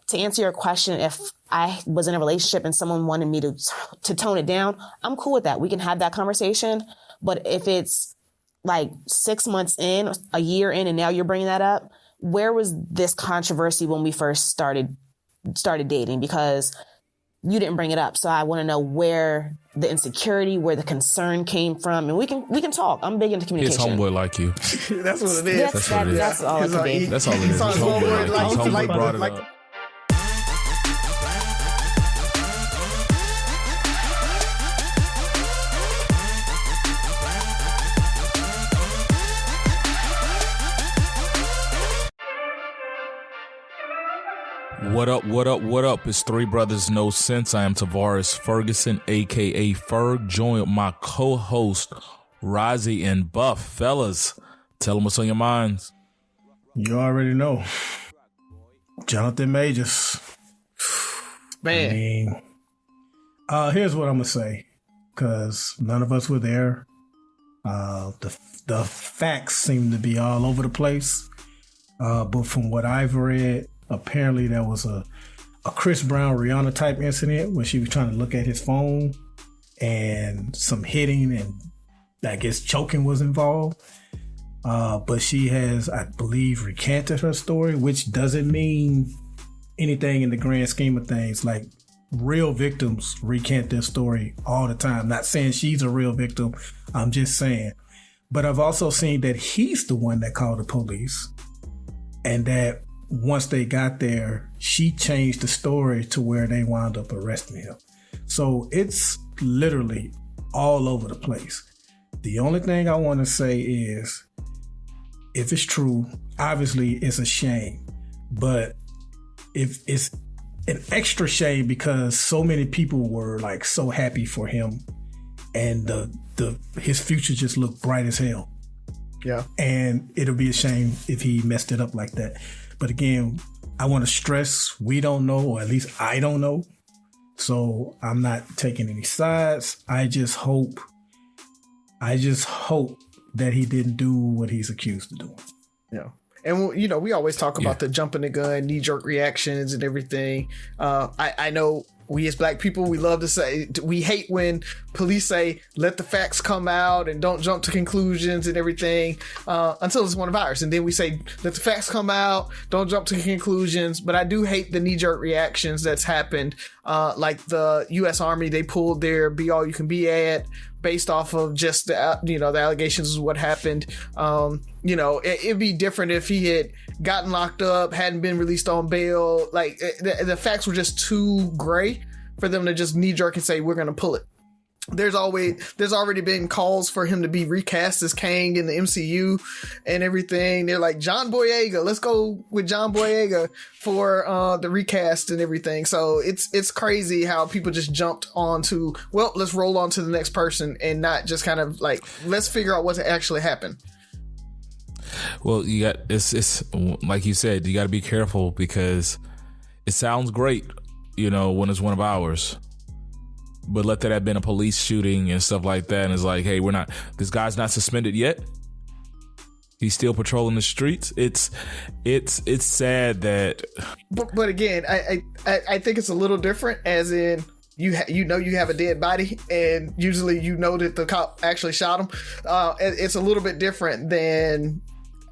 to answer your question, if I was in a relationship and someone wanted me to tone it down, I'm cool with that. We can have that conversation. But if it's like 6 months in, a year in, and now you're bringing that up, where was this controversy when we first started dating? Because you didn't bring it up. So I want to know where the insecurity, where the concern came from. And we can talk. I'm big into communication. His homeboy like you. That's what it is. That's all it can be. That's all it is. His homeboy brought it up. What up? It's Three Brothers No Sense. I am Tavares Ferguson, a.k.a. Ferg, joined with my co-host, Rozzy and Buff. Fellas, tell them what's on your minds. You already know. Jonathan Majors. Man. Here's what I'm going to say, because none of us were there. The facts seem to be all over the place. But from what I've read, apparently there was a Chris Brown Rihanna type incident where she was trying to look at his phone and some hitting and I guess choking was involved. But she has, I believe, recanted her story, which doesn't mean anything in the grand scheme of things. Like, real victims recant their story all the time. Not saying she's a real victim. I'm just saying. But I've also seen that he's the one that called the police, and that once they got there, she changed the story to where they wound up arresting him. So it's literally all over the place. The only thing I want to say is, if it's true, obviously it's a shame. But if it's an extra shame because so many people were like so happy for him, and his future just looked bright as hell. Yeah. And it'll be a shame if he messed it up like that. But again, I want to stress, we don't know, or at least I don't know. So I'm not taking any sides. I just hope that he didn't do what he's accused of doing. Yeah. And, you know, we always talk about the jumping the gun, knee-jerk reactions and everything. I know we as black people, we love to say, we hate when police say, let the facts come out and don't jump to conclusions and everything until it's one of ours. And then we say, let the facts come out, don't jump to conclusions. But I do hate the knee-jerk reactions that's happened. Like the U.S. Army, they pulled their Be All You Can Be Ad based off of just the allegations of what happened. It'd be different if he had gotten locked up, hadn't been released on bail. Like the facts were just too gray for them to just knee jerk and say, we're going to pull it. There's already been calls for him to be recast as Kang in the MCU and everything. They're like, John Boyega, let's go with John Boyega for the recast and everything. So it's crazy how people just jumped onto, well, let's roll on to the next person and not just kind of like, let's figure out what actually happened. Well, it's like you said, you got to be careful because it sounds great, when it's one of ours. But let that have been a police shooting and stuff like that. And it's like, hey, this guy's not suspended yet. He's still patrolling the streets. It's sad that. But again, I think it's a little different, as in you have a dead body, and usually that the cop actually shot him. It's a little bit different than,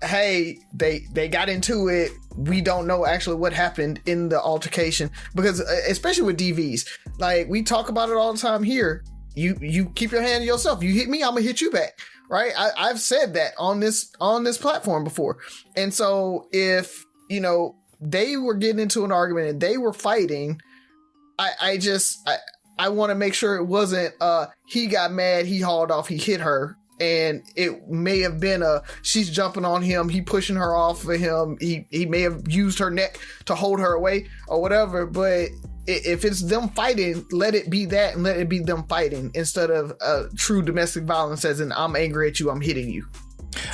hey, they got into it. We don't know actually what happened in the altercation, because especially with DVs, like we talk about it all the time here. You keep your hand to yourself. You hit me, I'm gonna hit you back. Right? I've said that on this platform before. And so if, they were getting into an argument and they were fighting, I want to make sure it wasn't, he got mad, he hauled off, he hit her. And it may have been she's jumping on him, he pushing her off of him, he may have used her neck to hold her away or whatever. But if it's them fighting, let it be that, and let it be them fighting instead of true domestic violence as in, I'm angry at you, I'm hitting you.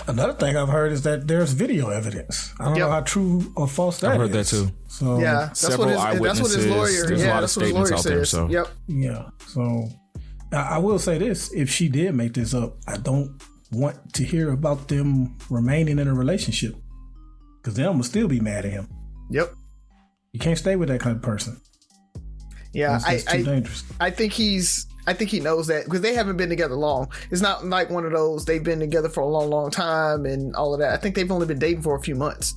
Another thing I've heard is that there's video evidence. I don't know how true or false that is. I've heard that too. So yeah, that's what his lawyer. There's a lot of statements out there. So yep. Yeah. So I will say this: if she did make this up, I don't want to hear about them remaining in a relationship, because they'll still be mad at him. Yep. You can't stay with that kind of person. Yeah, That's too dangerous. I think he knows that because they haven't been together long. It's not like one of those they've been together for a long, long time and all of that. I think they've only been dating for a few months.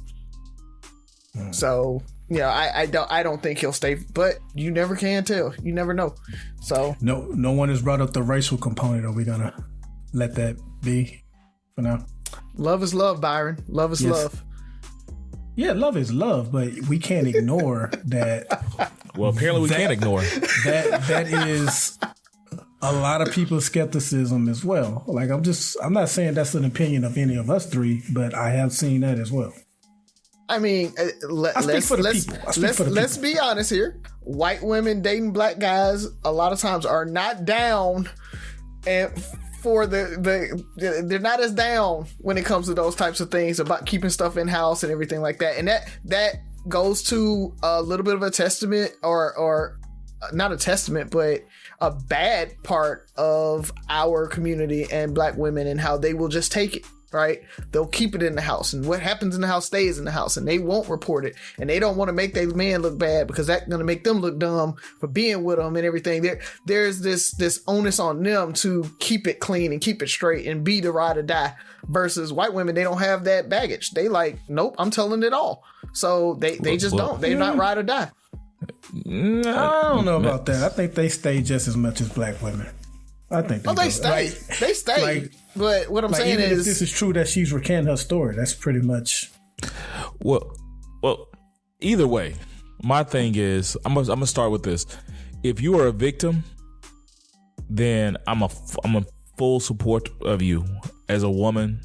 So, yeah, I don't think he'll stay, but you never can tell. You never know. So no one has brought up the racial component. Are we gonna let that be for now? Love is love, Byron. Love is love. Yeah, love is love, but we can't ignore that. Well, apparently we can't ignore That is a lot of people's skepticism as well. Like I'm not saying that's an opinion of any of us three, but I have seen that as well. I mean, let's be honest here. White women dating black guys a lot of times are not down, and for they're not as down when it comes to those types of things about keeping stuff in house and everything like that. And that goes to a little bit of a testament, or not a testament, but a bad part of our community and black women and how they will just take it. Right? They'll keep it in the house, and what happens in the house stays in the house, and they won't report it, and they don't want to make their man look bad because that's going to make them look dumb for being with them and everything. There's this onus on them to keep it clean and keep it straight and be the ride or die, versus white women. They don't have that baggage. They like, nope, I'm telling it all. So they just don't. They're not ride or die. I don't know about that. I think they stay just as much as black women. I think they stay. They stay. But what I'm saying is, if this is true that she's recanting her story, that's pretty much. Well, either way, my thing is, I'm gonna start with this. If you are a victim, then I'm a full support of you as a woman,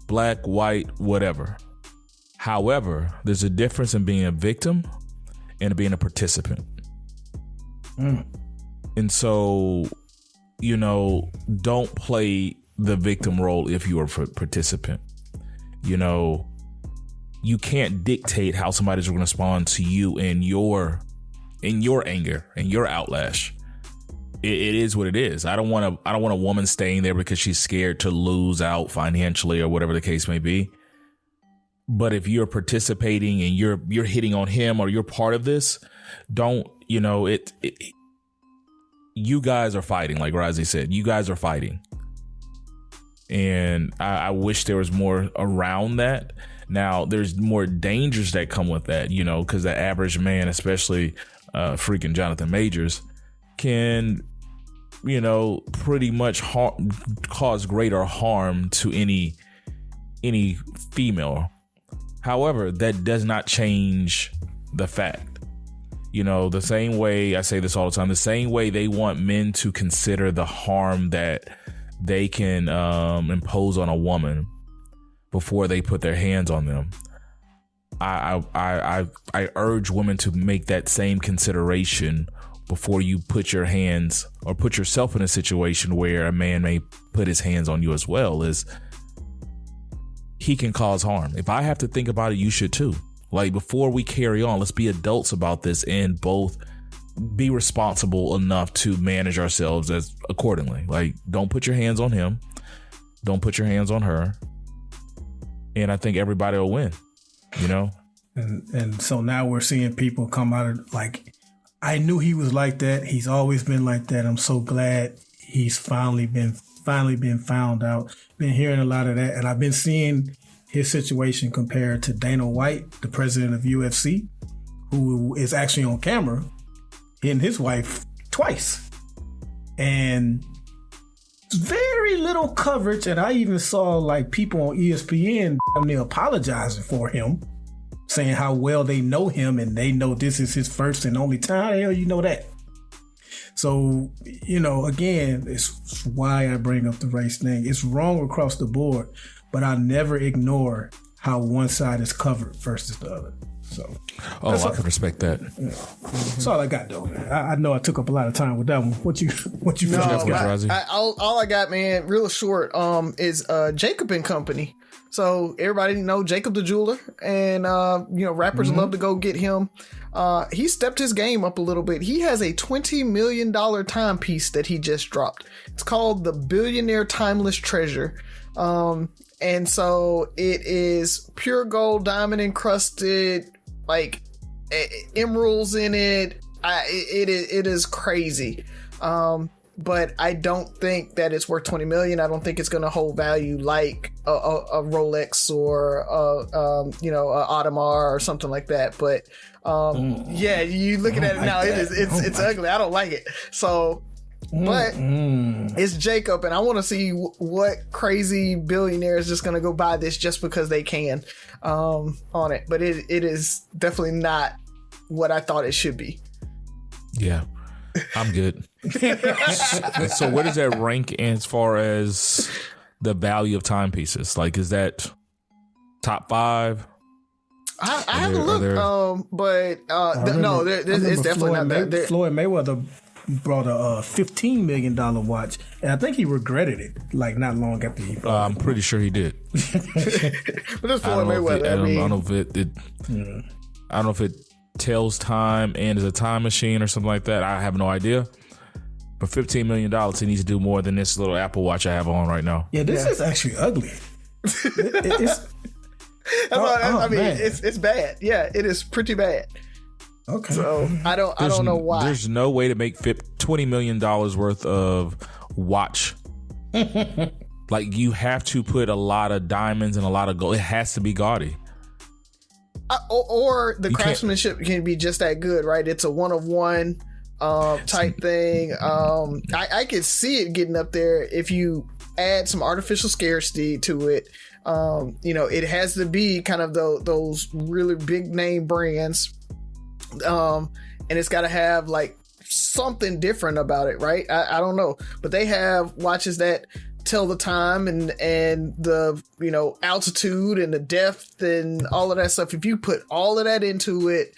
black, white, whatever. However, there's a difference in being a victim and being a participant. And so, don't play the victim role if you are a participant. You can't dictate how somebody's going to respond to you in your anger and your outlash. It is what it is. I don't want a woman staying there because she's scared to lose out financially or whatever the case may be. But if you're participating and you're hitting on him or you're part of this, don't, you guys are fighting, like Razi said. You guys are fighting. And I wish there was more around that. Now, there's more dangers that come with that, because the average man, especially freaking Jonathan Majors, can, pretty much cause greater harm to any female. However, that does not change the fact. The same way, I say this all the time, the same way they want men to consider the harm that they can impose on a woman before they put their hands on them. I urge women to make that same consideration before you put your hands or put yourself in a situation where a man may put his hands on you as well. Is he can cause harm. If I have to think about it, you should too. Like, before we carry on, let's be adults about this and both be responsible enough to manage ourselves as accordingly. Like, don't put your hands on him. Don't put your hands on her. And I think everybody will win, And so now we're seeing people come out of, like, I knew he was like that. He's always been like that. I'm so glad he's finally been found out. Been hearing a lot of that. And I've been seeing his situation compared to Dana White, the president of UFC, who is actually on camera hitting his wife twice. And very little coverage. And I even saw like people on ESPN apologizing for him, saying how well they know him and they know this is his first and only time. How the hell you know that? So, again, it's why I bring up the race thing. It's wrong across the board, but I never ignore how one side is covered versus the other. So, I can respect that. Yeah. That's all I got, though. I know I took up a lot of time with that one. What you feel? All I got, man, real short, is Jacob and Company. So everybody know Jacob the jeweler, and rappers love to go get him. He stepped his game up a little bit. He has a $20 million timepiece that he just dropped. It's called the Billionaire Timeless Treasure. And so it is pure gold, diamond encrusted, like emeralds in it. It is crazy. But I don't think that it's worth 20 million. I don't think it's going to hold value like a Rolex or a Audemars or something like that. But yeah, you looking at it now, it's ugly. I don't like it. So, but it's Jacob, and I want to see what crazy billionaire is just going to go buy this just because they can on it. But it is definitely not what I thought it should be. Yeah, I'm good. So where does that rank as far as the value of timepieces? Like, is that top 5? I haven't looked, but it's definitely not that. Floyd Mayweather brought a $15 million watch, and I think he regretted it, like not long after he bought I'm pretty sure he did. But it's Floyd Mayweather. I don't know if it tells time and is a time machine or something like that. I have no idea. But $15 million, he needs to do more than this little Apple Watch I have on right now. Yeah, this is actually ugly. It's bad. Yeah, it is pretty bad. Okay. So I don't know why. There's no way to make $20 million worth of watch. Like, you have to put a lot of diamonds and a lot of gold. It has to be gaudy. Or the craftsmanship can be just that good, right? It's a one of one type thing. I could see it getting up there if you add some artificial scarcity to it. It has to be kind of those really big name brands, and it's got to have like something different about it, right? I don't know, but they have watches that tell the time and the altitude and the depth and all of that stuff. If you put all of that into it,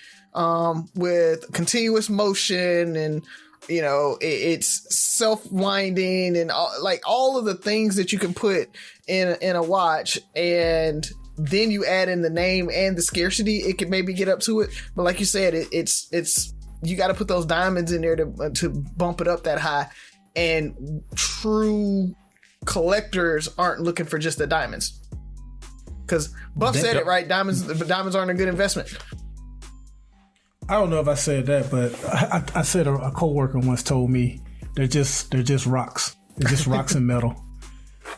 with continuous motion and it's self-winding and all of the things that you can put in a watch, and then you add in the name and the scarcity, it could maybe get up to it. But like you said, it's you got to put those diamonds in there to bump it up that high. And true collectors aren't looking for just the diamonds, because Buff said it right. Diamonds aren't a good investment. I don't know if I said that, but I said a coworker once told me they're just rocks. They're just rocks and metal.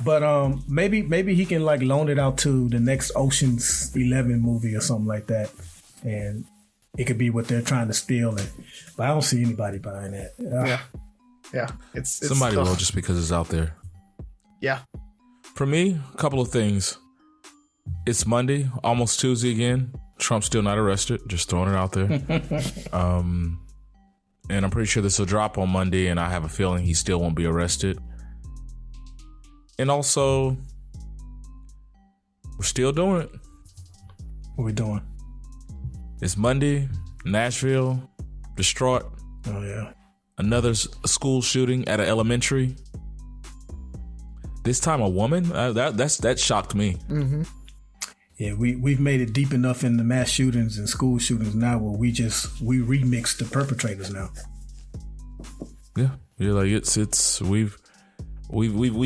But maybe he can like loan it out to the next Ocean's 11 movie or something like that, and it could be what they're trying to steal. But I don't see anybody buying that. Yeah. It's somebody will, just because it's out there. Yeah. For me, a couple of things. It's Monday, almost Tuesday again. Trump's still not arrested. Just throwing it out there. And I'm pretty sure this will drop on Monday, and I have a feeling he still won't be arrested. And also, we're still doing it. What we doing? It's Monday, Nashville, distraught. Oh, yeah. Another school shooting at an elementary. This time a woman? That shocked me. Mm-hmm. Yeah, we've made it deep enough in the mass shootings and school shootings now where we remix the perpetrators now. Yeah, like we've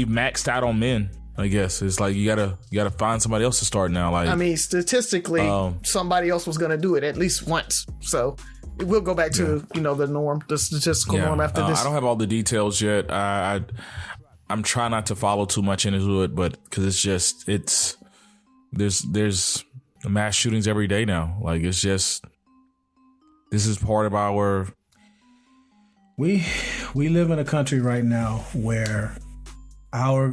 maxed out on men. I guess it's like you gotta find somebody else to start now. Like, I mean, statistically, somebody else was gonna do it at least once. So we'll go back to the norm, the statistical norm after this. I don't have all the details yet. I'm trying not to follow too much into it, but because there's mass shootings every day now. Like, it's just, this is part of our. We live in a country right now where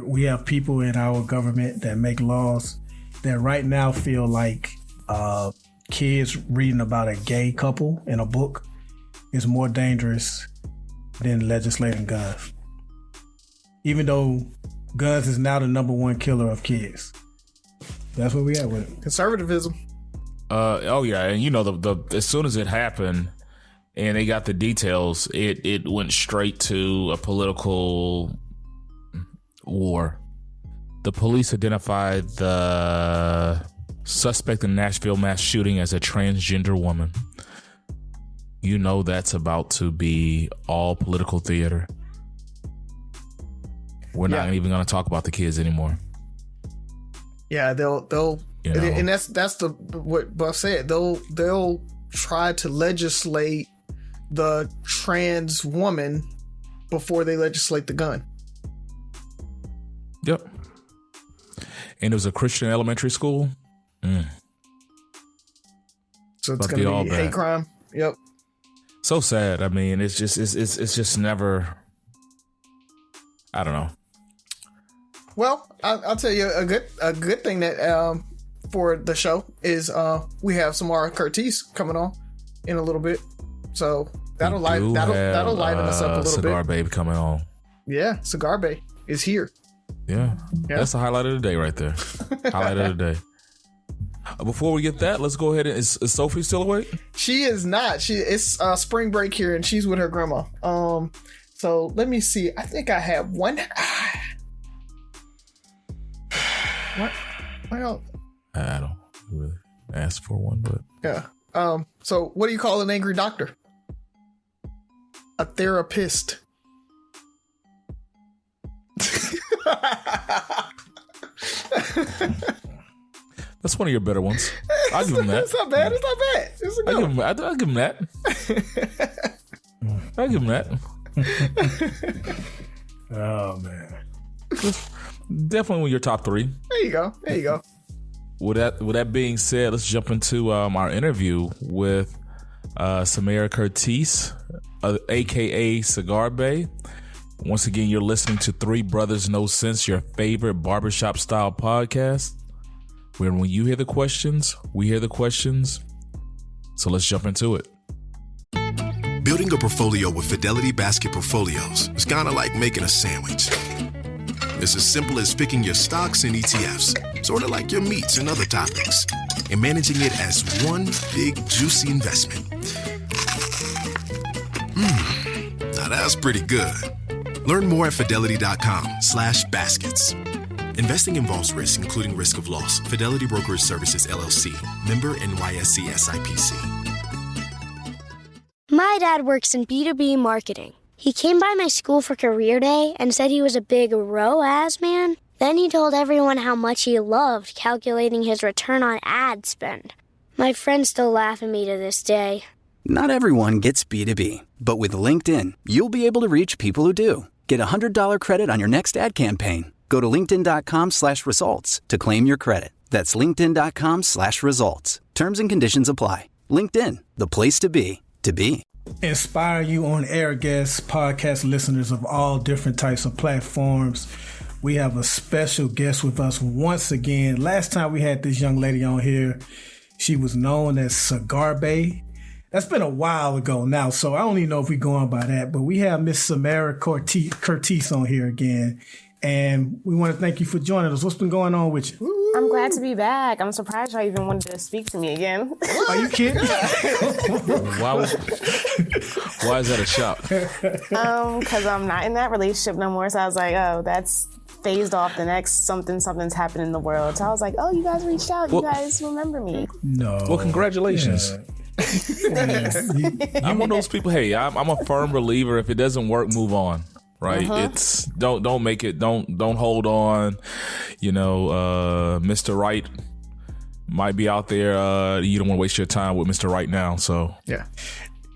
we have people in our government that make laws that right now feel like kids reading about a gay couple in a book is more dangerous than legislating guns. Even though guns is now the number one killer of kids. That's where we at with it. Conservatism. Oh yeah, and the as soon as it happened and they got the details, it went straight to a political war. The police identified the suspect in Nashville mass shooting as a transgender woman. That's about to be all political theater. We're not even going to talk about the kids anymore. Yeah, they'll and that's what Buff said. They'll try to legislate the trans woman before they legislate the gun. Yep. And it was a Christian elementary school. So it's going to be hate crime. Yep. So sad. I mean, it's just never. I don't know. Well, I'll tell you a good thing that for the show is we have Samara Curtis coming on in a little bit, so that'll lighten us up a little bit. Cigar Babe coming on. Yeah, Cigar Babe is here. Yeah, that's the highlight of the day right there. Highlight of the day. Before we get that, let's go ahead and is Sophie still awake? She is not. It's spring break here, and she's with her grandma. So let me see. I think I have one. What? Well, I don't really ask for one, but yeah. So what do you call an angry doctor? A therapist. that's one of your better ones. I'll give him that. It's not bad. It's not bad. It's a good one. I'll give him that. I'll give him that. Oh man. Definitely one of your top three. There you go. There you go. With that being said, let's jump into our interview with Samara Curtis, aka Cigar Babe. Once again, you're listening to Three Brothers No Sense, your favorite barbershop style podcast, where when you hear the questions, we hear the questions. So let's jump into it. Building a portfolio with Fidelity Basket Portfolios is kind of like making a sandwich. It's as simple as picking your stocks and ETFs, sort of like your meats and other topics, and managing it as one big, juicy investment. Now that's pretty good. Learn more at fidelity.com/baskets. Investing involves risk, including risk of loss. Fidelity Brokerage Services, LLC. Member NYSE SIPC. My dad works in B2B marketing. He came by my school for career day and said he was a big ROAS man. Then he told everyone how much he loved calculating his return on ad spend. My friends still laugh at me to this day. Not everyone gets B2B, but with LinkedIn, you'll be able to reach people who do. Get a $100 credit on your next ad campaign. Go to linkedin.com/results to claim your credit. That's linkedin.com/results. Terms and conditions apply. LinkedIn, the place to be, to be. Inspire you on air guests, podcast listeners of all different types of platforms. We have a special guest with us once again. Last time we had this young lady on here, she was known as Cigar Babe. That's been a while ago now, so I don't even know if we're going by that, but we have Miss Samara Curtis on here again, and we want to thank you for joining us. What's been going on with you? I'm glad to be back. I'm surprised y'all even wanted to speak to me again. Are you kidding? Why is that a shock? Because I'm not in that relationship no more, so I was like, oh, that's phased off. The next something's happened in the world. So I was like, oh, you guys reached out. You guys remember me. No. Well, congratulations. Yeah. I'm one of those people. Hey, I'm a firm believer. If it doesn't work, move on. Right? It's don't make it. Don't hold on. You know, Mr. Right might be out there. You don't want to waste your time with Mr. Right now. So yeah.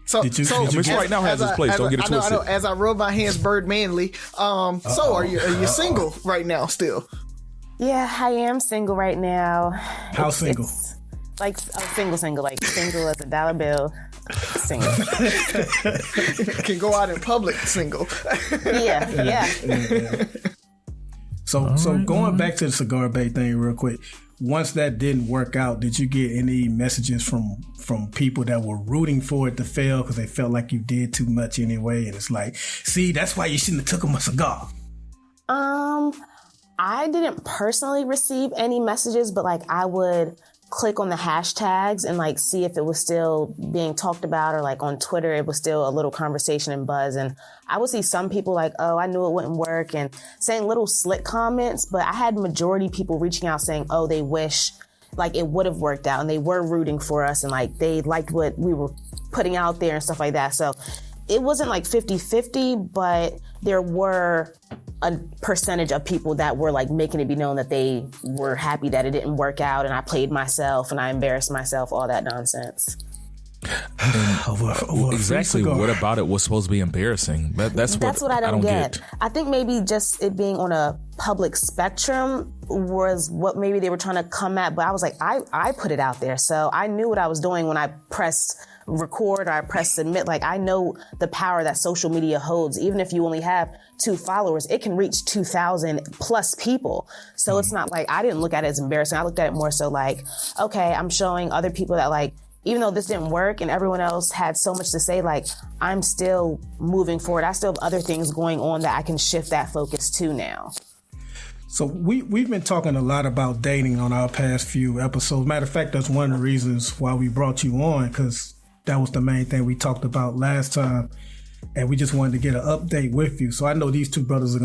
So Mr. Right now has his place. Don't get it twisted. I know. As I rub my hands bird manly. So are you single right now still? Yeah, I am single right now. How single? Like single, like single as a dollar bill. Single. Can go out in public single. Yeah. So going back to the Cigar Babe thing real quick. Once that didn't work out, did you get any messages from people that were rooting for it to fail because they felt like you did too much anyway? And it's like, see, that's why you shouldn't have took him a cigar. I didn't personally receive any messages, but like I would click on the hashtags and like see if it was still being talked about, or like on Twitter it was still a little conversation and buzz, and I would see some people like, oh, I knew it wouldn't work, and saying little slick comments, but I had majority people reaching out saying, oh, they wish like it would have worked out, and they were rooting for us, and like they liked what we were putting out there and stuff like that. So it wasn't like 50-50, but there were a percentage of people that were like making it be known that they were happy that it didn't work out, and I played myself and I embarrassed myself, all that nonsense. over a Exactly. free cigar. What about it was supposed to be embarrassing? That's what I don't get. I think maybe just it being on a public spectrum was what maybe they were trying to come at. But I was like, I put it out there. So I knew what I was doing when I pressed record or I pressed submit. Like, I know the power that social media holds. Even if you only have 2 followers, it can reach 2,000 plus people. So it's not like I didn't look at it as embarrassing. I looked at it more so like, okay, I'm showing other people that, like, even though this didn't work and everyone else had so much to say, like, I'm still moving forward. I still have other things going on that I can shift that focus to now. So we've been talking a lot about dating on our past few episodes. Matter of fact, that's one of the reasons why we brought you on, because that was the main thing we talked about last time. And we just wanted to get an update with you. So I know these two brothers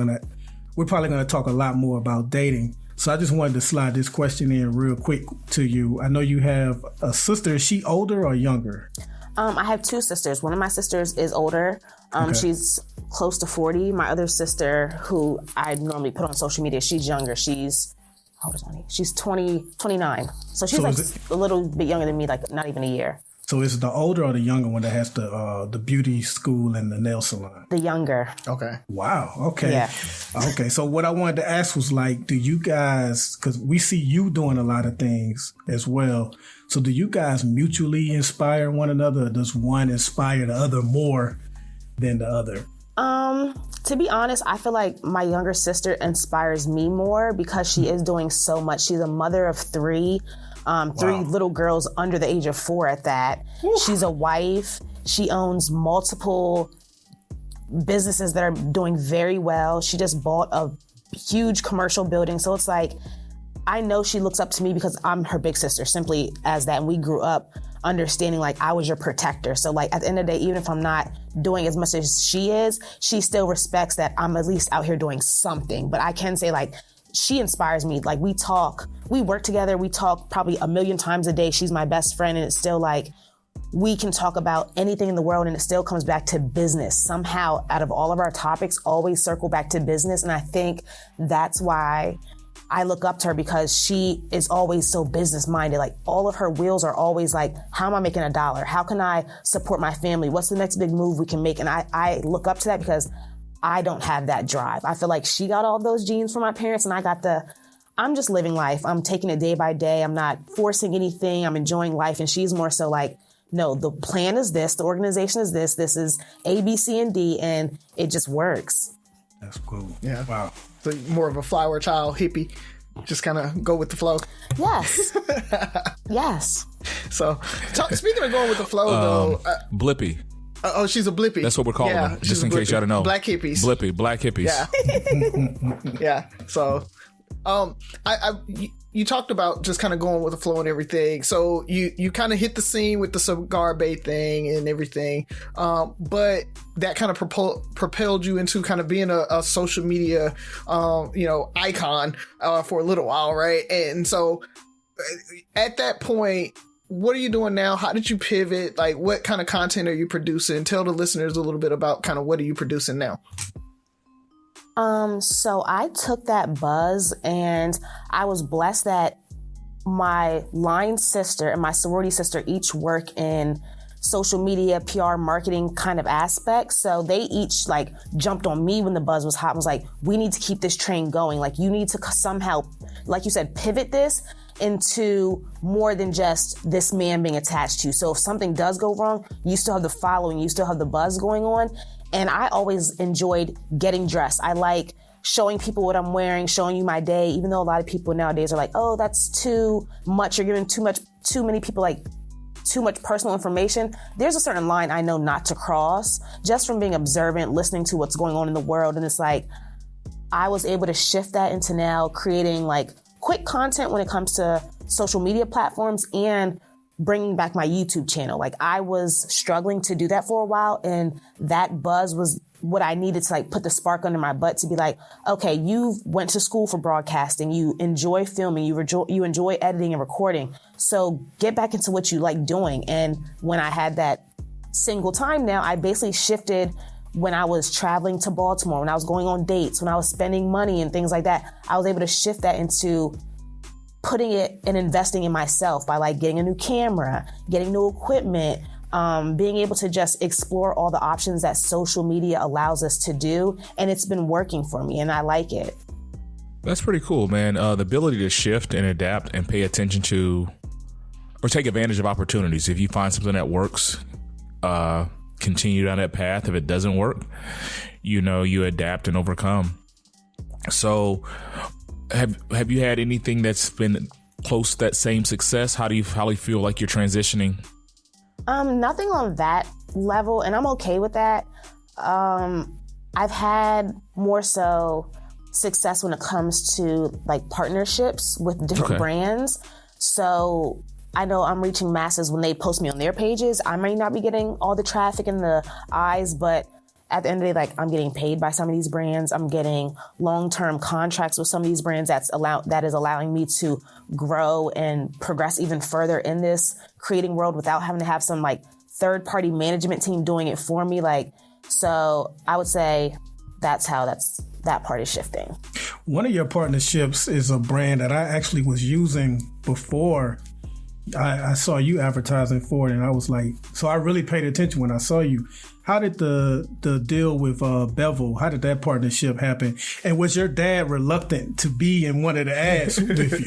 we're probably going to talk a lot more about dating. So I just wanted to slide this question in real quick to you. I know you have a sister. Is she older or younger? I have 2 sisters. One of my sisters is older. Okay. She's close to 40. My other sister, who I normally put on social media, she's younger. She's, how old is Money? She's 29. So she's a little bit younger than me, like not even a year. So is it the older or the younger one that has the beauty school and the nail salon? The younger. Okay. Wow. Okay. Yeah. Okay. So what I wanted to ask was, like, do you guys, because we see you doing a lot of things as well. So do you guys mutually inspire one another, or does one inspire the other more than the other? To be honest, I feel like my younger sister inspires me more because she is doing so much. She's a mother of 3. 3 little girls under the age of 4 at that. She's a wife. She owns multiple businesses that are doing very well. She just bought a huge commercial building. So it's like, I know she looks up to me because I'm her big sister, simply as that. And we grew up understanding, like, I was your protector. So, like, at the end of the day, even if I'm not doing as much as she is, she still respects that I'm at least out here doing something. But I can say, like, she inspires me. Like, we work together, we talk probably a million times a day. She's my best friend, and it's still like, we can talk about anything in the world and it still comes back to business. Somehow, out of all of our topics, always circle back to business. And I think that's why I look up to her, because she is always so business minded. Like, all of her wheels are always like, how am I making $1? How can I support my family? What's the next big move we can make? And I look up to that because I don't have that drive. I feel like she got all those genes from my parents, and I got I'm just living life. I'm taking it day by day. I'm not forcing anything. I'm enjoying life. And she's more so like, no, the plan is this, the organization is this is A, B, C, and D, and it just works. That's cool. Yeah. Wow. So more of a flower child hippie. Just kind of go with the flow. Yes. Yes. So, speaking of going with the flow, though. Blippy. Oh, she's a blippy. That's what we're calling them, just in case y'all don't know. Black hippies. Blippy, black hippies. Yeah. Yeah. So, you talked about just kind of going with the flow and everything. So you kind of hit the scene with the cigar bay thing and everything. But that kind of propelled you into kind of being a social media, icon, for a little while. Right. And so at that point, what are you doing now? How did you pivot? Like, what kind of content are you producing? Tell the listeners a little bit about kind of what are you producing now? So I took that buzz, and I was blessed that my line sister and my sorority sister each work in social media, PR, marketing kind of aspects. So they each like jumped on me when the buzz was hot and was like, we need to keep this train going. Like, you need to somehow, like you said, pivot this into more than just this man being attached to you. So if something does go wrong, you still have the following, you still have the buzz going on. And I always enjoyed getting dressed. I like showing people what I'm wearing, showing you my day, even though a lot of people nowadays are like, oh, that's too much. You're giving too many people like too much personal information. There's a certain line I know not to cross just from being observant, listening to what's going on in the world. And it's like, I was able to shift that into now creating like quick content when it comes to social media platforms and bringing back my YouTube channel. Like, I was struggling to do that for a while, and that buzz was what I needed to like put the spark under my butt to be like, okay, you went to school for broadcasting, you enjoy filming, you enjoy editing and recording. So get back into what you like doing. And when I had that single time now, I basically shifted when I was traveling to Baltimore, when I was going on dates, when I was spending money and things like that. I was able to shift that into putting it and investing in myself by like getting a new camera, getting new equipment, being able to just explore all the options that social media allows us to do. And it's been working for me and I like it. That's pretty cool, man. The ability to shift and adapt and pay attention to or take advantage of opportunities. If you find something that works, continue down that path. If it doesn't work, you adapt and overcome. So have you had anything that's been close to that same success? How do you feel like you're transitioning? Nothing on that level, and I'm okay with that. I've had more so success when it comes to like partnerships with different brands. So I know I'm reaching masses when they post me on their pages. I might not be getting all the traffic and the eyes, but at the end of the day, like I'm getting paid by some of these brands. I'm getting long-term contracts with some of these brands that is allowing me to grow and progress even further in this creating world without having to have some like third-party management team doing it for me. So I would say that part is shifting. One of your partnerships is a brand that I actually was using before I saw you advertising for it, and I was like, so I really paid attention when I saw you. How did the deal with Bevel, how did that partnership happen? And was your dad reluctant to be in one of the ads with you?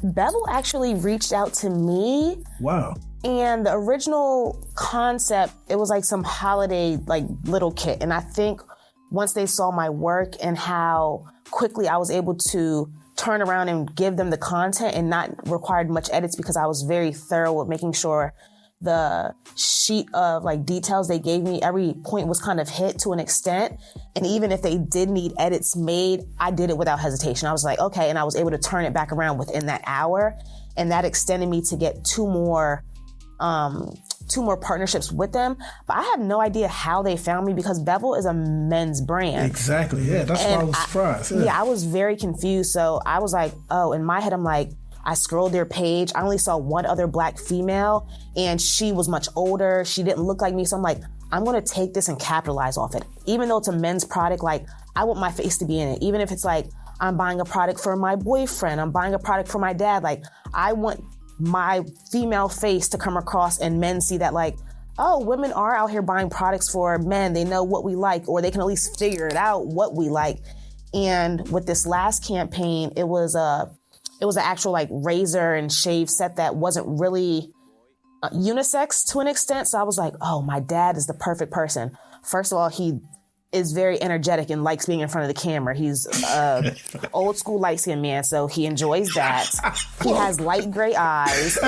Bevel actually reached out to me. Wow. And the original concept, it was like some holiday like little kit. And I think once they saw my work and how quickly I was able to turn around and give them the content and not required much edits because I was very thorough with making sure the sheet of like details they gave me, every point was kind of hit to an extent. And even if they did need edits made, I did it without hesitation. I was like, okay. And I was able to turn it back around within that hour. And that extended me to get two more partnerships with them. But I have no idea how they found me because Bevel is a men's brand. Exactly. Yeah. That's why I was surprised. Yeah, I was very confused. So I was like, oh, in my head, I'm like, I scrolled their page. I only saw one other Black female and she was much older. She didn't look like me. So I'm like, I'm going to take this and capitalize off it. Even though it's a men's product, like I want my face to be in it. Even if it's like, I'm buying a product for my boyfriend, I'm buying a product for my dad. Like I want my female face to come across and men see that like, oh, women are out here buying products for men. They know what we like, or they can at least figure it out what we like. And with this last campaign, it was an actual like razor and shave set that wasn't really unisex to an extent. So I was like, oh, my dad is the perfect person. First of all, he is very energetic and likes being in front of the camera. He's old school light skinned man, so he enjoys that. He has light gray eyes.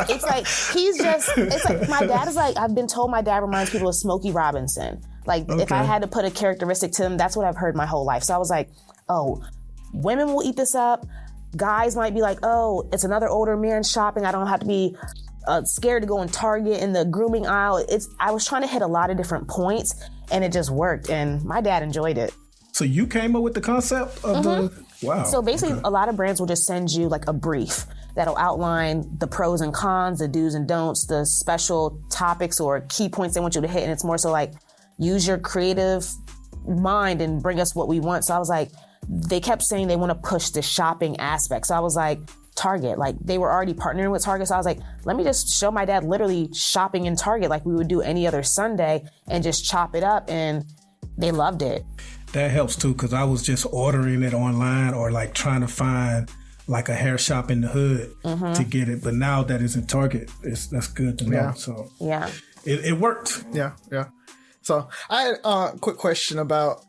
It's like my dad is like, I've been told my dad reminds people of Smokey Robinson. Like if I had to put a characteristic to him, that's what I've heard my whole life. So I was like, oh, women will eat this up. Guys might be like, oh, it's another older man shopping. I don't have to be scared to go in Target in the grooming aisle. I was trying to hit a lot of different points and it just worked. And my dad enjoyed it. So you came up with the concept of wow. So basically a lot of brands will just send you like a brief that'll outline the pros and cons, the do's and don'ts, the special topics or key points they want you to hit. And it's more so like, use your creative mind and bring us what we want. So I was like, they kept saying they want to push the shopping aspect. So I was like, Target, like they were already partnering with Target. So I was like, let me just show my dad literally shopping in Target like we would do any other Sunday and just chop it up. And they loved it. That helps too, because I was just ordering it online or like trying to find like a hair shop in the hood to get it. But now that it's in Target, that's good to know. Yeah. So yeah, it worked. Yeah. So I had a quick question about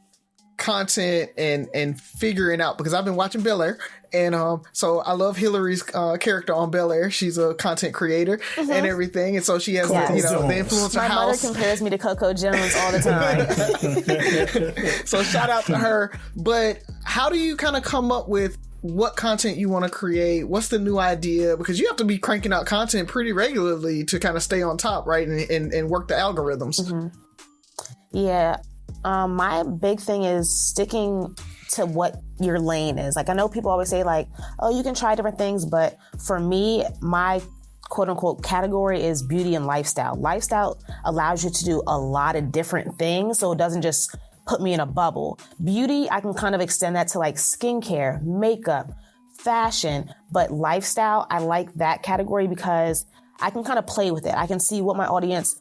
content and figuring out, because I've been watching Bel Air, and so I love Hillary's character on Bel Air. She's a content creator and everything, and so she has the influencer my house. mother compares me to Coco Jones all the time. So shout out to her. But how do you kind of come up with what content you want to create? What's the new idea? Because you have to be cranking out content pretty regularly to kind of stay on top, right? And work the algorithms. Yeah. My big thing is sticking to what your lane is. Like, I know people always say like, oh, you can try different things. But for me, my quote unquote category is beauty and lifestyle. Lifestyle allows you to do a lot of different things. So it doesn't just put me in a bubble. Beauty, I can kind of extend that to like skincare, makeup, fashion. But lifestyle, I like that category because I can kind of play with it. I can see what my audience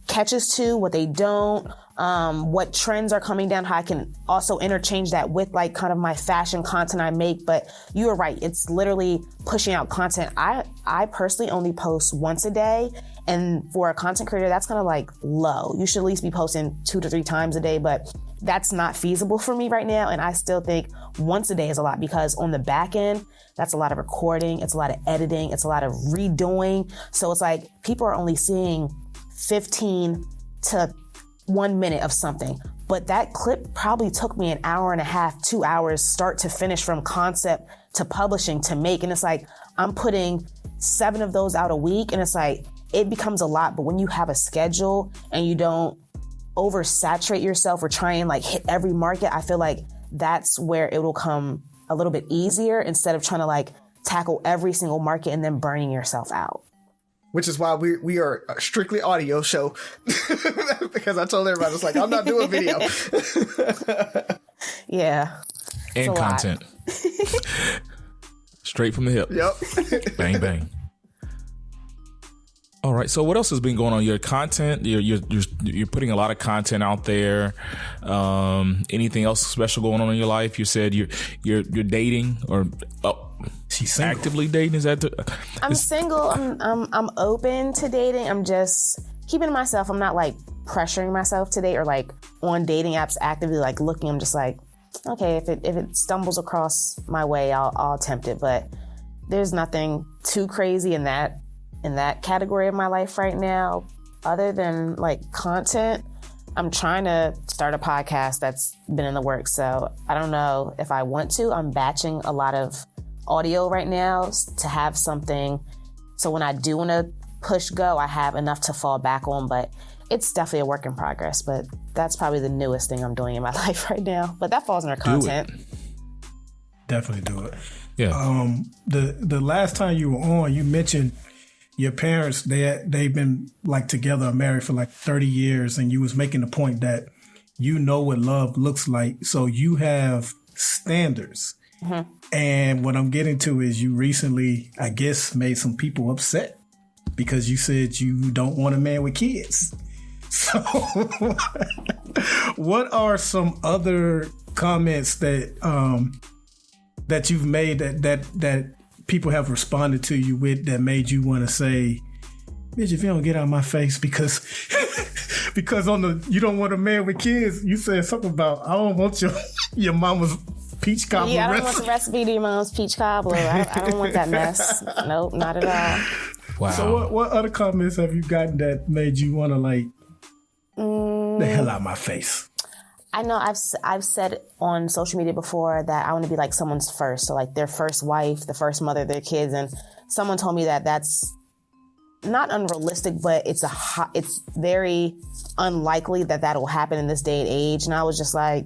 catches to, what they don't, what trends are coming down, how I can also interchange that with like kind of my fashion content I make. But you are right. It's literally pushing out content. I personally only post once a day. And for a content creator, that's kind of like low. You should at least be posting 2 to 3 times a day, but that's not feasible for me right now. And I still think once a day is a lot, because on the back end, that's a lot of recording. It's a lot of editing. It's a lot of redoing. So it's like people are only seeing 15 to 1 minute of something. But that clip probably took me an hour and a half, 2 hours, start to finish, from concept to publishing to make. And it's like, I'm putting 7 of those out a week. And it's like, it becomes a lot. But when you have a schedule and you don't oversaturate yourself or try and like hit every market, I feel like that's where it will come a little bit easier, instead of trying to like tackle every single market and then burning yourself out. Which is why we are a strictly audio show. Because I told everybody, it's like, I'm not doing video. Yeah. And content. Straight from the hip. Yep. Bang, bang. All right. So what else has been going on? Your content, you're putting a lot of content out there. Anything else special going on in your life? You said you're dating, or she's single. Actively dating. Is that? I'm single. I'm open to dating. I'm just keeping to myself. I'm not like pressuring myself to date or like on dating apps actively like looking. I'm just like, okay, if it stumbles across my way, I'll attempt it. But there's nothing too crazy in that category of my life right now, other than like content. I'm trying to start a podcast that's been in the works. So I don't know if I want to. I'm batching a lot of audio right now to have something. So when I do want to push go, I have enough to fall back on, but it's definitely a work in progress. But that's probably the newest thing I'm doing in my life right now. But that falls under content. Definitely do it. Yeah. The last time you were on, you mentioned your parents, they've been like together or married for like 30 years. And you was making the point that you know what love looks like. So you have standards. Mm-hmm. And what I'm getting to is you recently, I guess, made some people upset because you said you don't want a man with kids. So what are some other comments that you've made that people have responded to you with that made you want to say, bitch, if you don't get out of my face, because you don't want a man with kids, you said something about, I don't want your mama's peach cobbler. Yeah, I don't want the recipe to your mom's peach cobbler. I don't want that mess. Nope, not at all. Wow. So what other comments have you gotten that made you want to like, the hell out of my face? I know I've said on social media before that I want to be like someone's first. So like their first wife, the first mother of their kids. And someone told me that that's not unrealistic, but it's very unlikely that will happen in this day and age. And I was just like,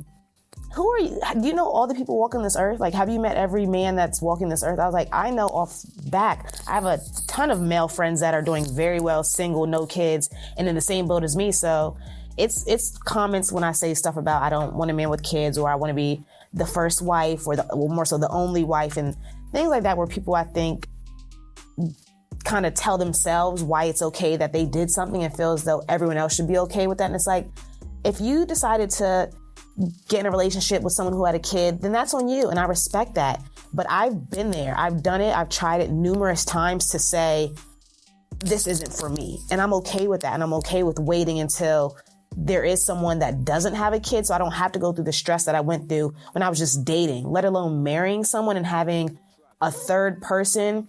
who are you? Do you know all the people walking this earth? Like, have you met every man that's walking this earth? I was like, I know off back. I have a ton of male friends that are doing very well, single, no kids, and in the same boat as me. So it's comments when I say stuff about I don't want a man with kids, or I want to be the first wife, or more so the only wife, and things like that, where people, I think, kind of tell themselves why it's okay that they did something and feel as though everyone else should be okay with that. And it's like, if you decided to get in a relationship with someone who had a kid, then that's on you, and I respect that. But I've been there. I've done it. I've tried it numerous times to say, this isn't for me. And I'm okay with that. And I'm okay with waiting until there is someone that doesn't have a kid, so I don't have to go through the stress that I went through when I was just dating, let alone marrying someone and having a third person.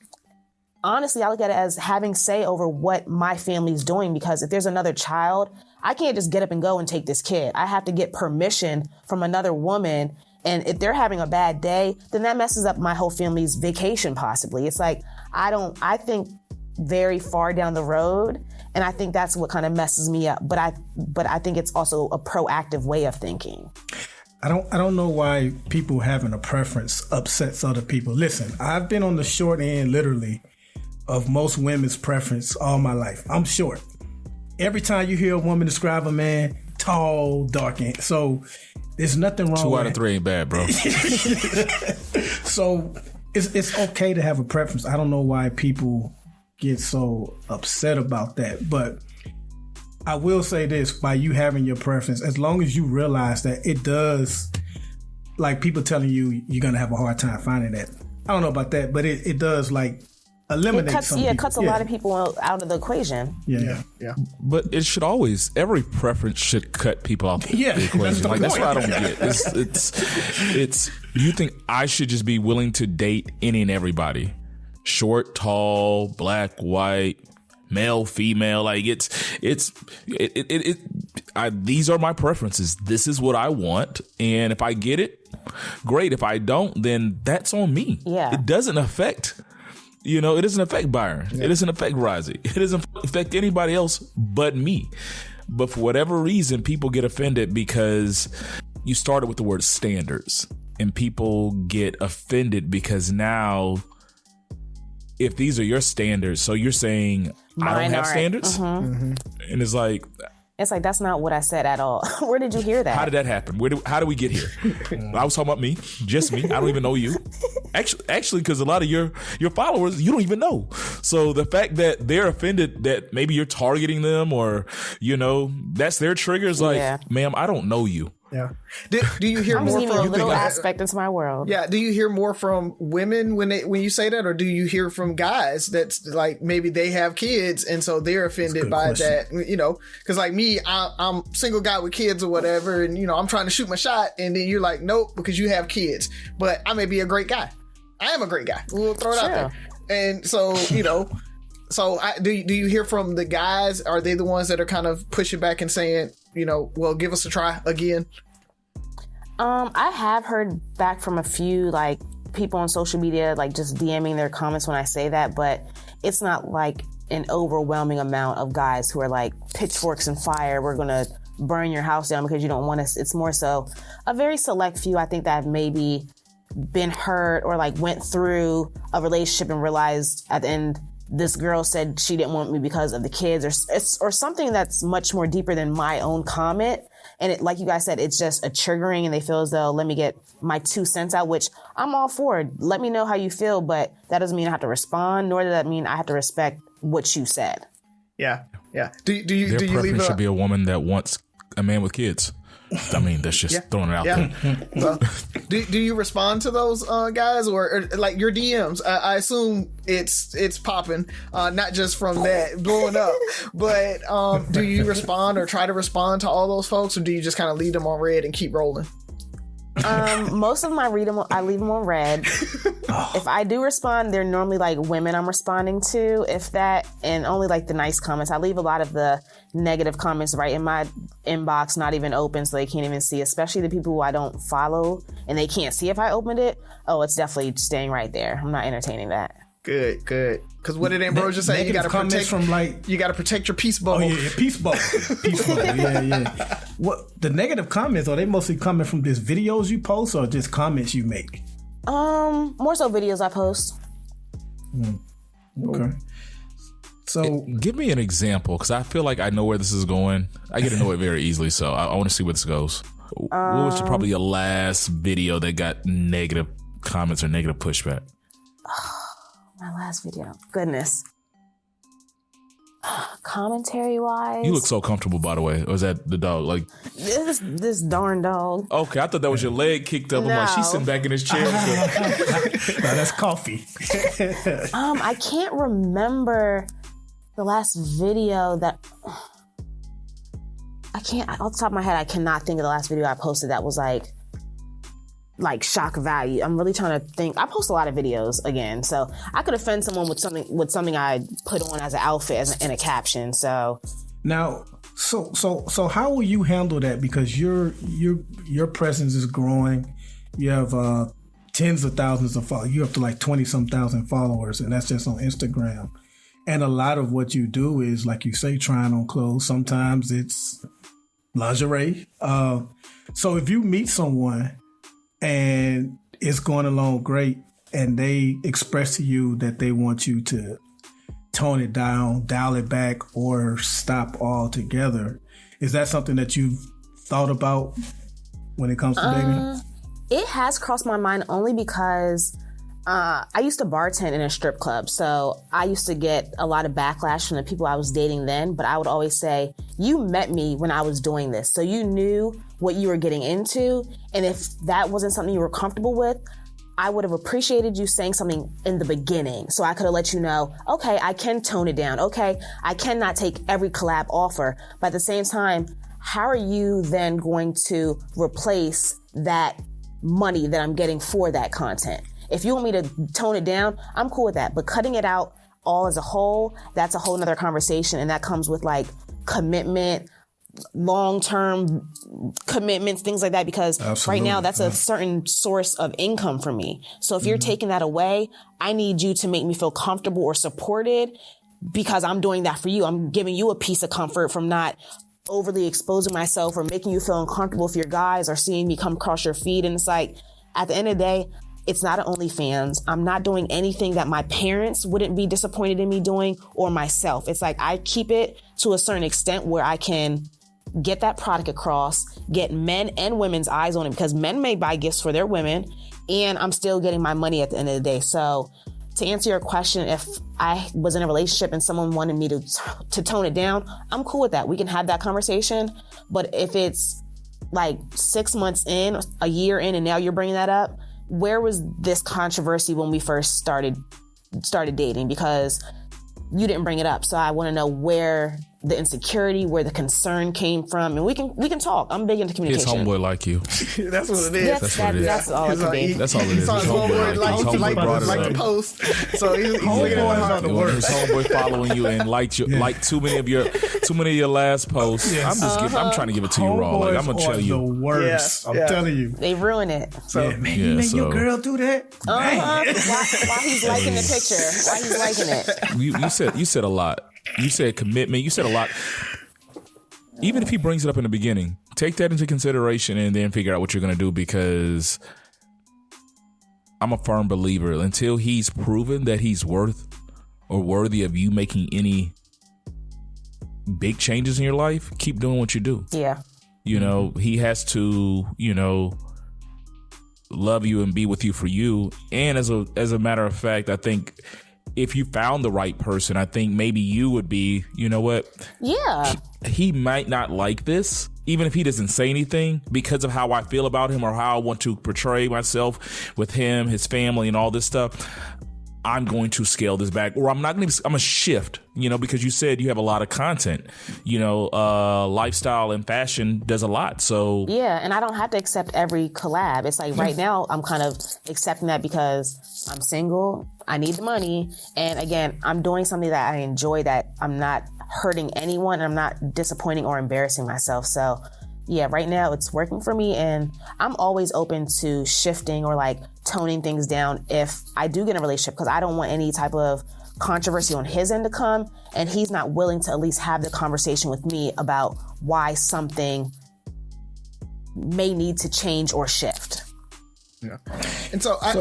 Honestly, I look at it as having say over what my family's doing, because if there's another child, I can't just get up and go and take this kid. I have to get permission from another woman. And if they're having a bad day, then that messes up my whole family's vacation, possibly. It's like, I think very far down the road. And I think that's what kind of messes me up. But I think it's also a proactive way of thinking. I don't know why people having a preference upsets other people. Listen, I've been on the short end, literally, of most women's preference all my life. I'm short. Every time you hear a woman describe a man, tall, dark, and so there's nothing wrong with it. 2 out of 3 ain't bad, bro. So it's okay to have a preference. I don't know why people get so upset about that. But I will say this, by you having your preference, as long as you realize that it does, like people telling you you're going to have a hard time finding that. I don't know about that, but it does like eliminate some people. It cuts a lot of people out of the equation. Yeah. But it should always, every preference should cut people out the equation. That's what I don't get. It's you think I should just be willing to date any and everybody, short, tall, black, white, male, female. Like these are my preferences. This is what I want, and if I get it, great. If I don't, then that's on me. Yeah, it doesn't affect. It doesn't affect Byron. Yeah. It doesn't affect Rozzy. It doesn't affect anybody else but me. But for whatever reason, people get offended because you started with the word standards, and people get offended because now, if these are your standards, so you're saying I don't have standards, and it's like that's not what I said at all. Where did you hear that? How did that happen? How did we get here? I was talking about me, just me. I don't even know you. Actually, because a lot of your followers you don't even know. So the fact that they're offended that maybe you're targeting them, or that's their triggers. Like, ma'am, I don't know you. Yeah. Do you hear more from a little aspect into my world? Yeah. Do you hear more from women when you say that, or do you hear from guys that's like maybe they have kids and so they're offended by that? Because like me, I'm single guy with kids or whatever, and I'm trying to shoot my shot, and then you're like, nope, because you have kids. But I may be a great guy. I am a great guy. We'll throw it out there. And so so do you hear from the guys? Are they the ones that are kind of pushing back and saying, well, give us a try again? I have heard back from a few like people on social media, like just DMing their comments when I say that, but it's not like an overwhelming amount of guys who are like pitchforks and fire. We're going to burn your house down because you don't want us. It's more so a very select few, I think, that have maybe been hurt or like went through a relationship and realized at the end, this girl said she didn't want me because of the kids, or something that's much more deeper than my own comment. And it, like you guys said, it's just a triggering, and they feel as though, let me get my 2 cents out, which I'm all for. Let me know how you feel, but that doesn't mean I have to respond, nor does that mean I have to respect what you said. Yeah. Do you Their leave preference should be a woman that wants a man with kids. I mean, that's just throwing it out there. Well, do you respond to those guys or like your DMs? I assume it's popping, not just from that blowing up, but do you respond or try to respond to all those folks, or do you just kind of leave them on red and keep rolling? Most of them I leave them on red. If I do respond, they're normally like women I'm responding to, if that, and only like the nice comments. I leave a lot of the negative comments right in my inbox, not even open, so they can't even see, especially the people who I don't follow and they can't see if I opened it. Oh, it's definitely staying right there. I'm not entertaining that. Good. Because what did Ambrosia say? You got to protect your peace bubble. Oh yeah, peace bubble. Peace bubble. Yeah. What the negative comments, are they mostly coming from just videos you post or just comments you make? More so videos I post. Okay. So give me an example, because I feel like I know where this is going. I get to know it very easily, so I want to see where this goes. What was probably your last video that got negative comments or negative pushback? My last video. Goodness. Commentary wise. You look so comfortable, by the way. Or is that the dog? Like this darn dog. Okay, I thought that was your leg kicked up. I'm like, she's sitting back in his chair. No, that's coffee. I can't remember the last video that off the top of my head, I cannot think of the last video I posted that was like shock value. I'm really trying to think. I post a lot of videos again, so I could offend someone with something I put on as an outfit in a caption. So now, so how will you handle that? Because your presence is growing. You have tens of thousands of followers. You have to like 20-some thousand followers, and that's just on Instagram. And a lot of what you do is, like you say, trying on clothes. Sometimes it's lingerie. So if you meet someone and it's going along great, and they express to you that they want you to tone it down, dial it back, or stop altogether, is that something that you've thought about when it comes to dating? It has crossed my mind only because I used to bartend in a strip club, so I used to get a lot of backlash from the people I was dating then, but I would always say, you met me when I was doing this, so you knew what you were getting into, and if that wasn't something you were comfortable with, I would have appreciated you saying something in the beginning, so I could have let you know, okay, I can tone it down, okay, I cannot take every collab offer, but at the same time, how are you then going to replace that money that I'm getting for that content? If you want me to tone it down, I'm cool with that. But cutting it out all as a whole, that's a whole nother conversation. And that comes with like commitment, long-term commitments, things like that. Because right now that's a certain source of income for me. So if you're taking that away, I need you to make me feel comfortable or supported because I'm doing that for you. I'm giving you a piece of comfort from not overly exposing myself or making you feel uncomfortable if your guys are seeing me come across your feed. And it's like, at the end of the day, it's not an OnlyFans. I'm not doing anything that my parents wouldn't be disappointed in me doing or myself. It's like I keep it to a certain extent where I can get that product across, get men and women's eyes on it because men may buy gifts for their women and I'm still getting my money at the end of the day. So to answer your question, if I was in a relationship and someone wanted me to tone it down, I'm cool with that. We can have that conversation. But if it's like 6 months in, a year in, and now you're bringing that up, where was this controversy when we first started dating? Because you didn't bring it up. So I want to know where the insecurity, where the concern came from, and we can talk. I'm big into communication. His homeboy like you. That's what it is. That's all it could be. That's all it is. His homeboy like the post. So he's looking at the work. His homeboy following you and liked too many of your last posts. Yes. I'm trying to give it to you raw. Like I'm gonna tell you. The worst. I'm telling you. They ruin it. So you make your girl do that. Why he's liking the picture? Why he's liking it? You said a lot. You said commitment. You said a lot. Even if he brings it up in the beginning, take that into consideration and then figure out what you're going to do, because I'm a firm believer until he's proven that he's worth or worthy of you making any big changes in your life, keep doing what you do. Yeah. You know, he has to, love you and be with you for you. And as a matter of fact, I think if you found the right person, I think maybe you would be, you know what? Yeah. He might not like this, even if he doesn't say anything, because of how I feel about him or how I want to portray myself with him, his family, and all this stuff. I'm going to scale this back, or I'm going to shift, because you said you have a lot of content, lifestyle and fashion does a lot. So yeah. And I don't have to accept every collab. It's like right now I'm kind of accepting that because I'm single. I need the money. And again, I'm doing something that I enjoy, that I'm not hurting anyone and I'm not disappointing or embarrassing myself. So yeah, right now it's working for me, and I'm always open to shifting or like toning things down if I do get in a relationship, because I don't want any type of controversy on his end to come, and he's not willing to at least have the conversation with me about why something may need to change or shift. Yeah. And so I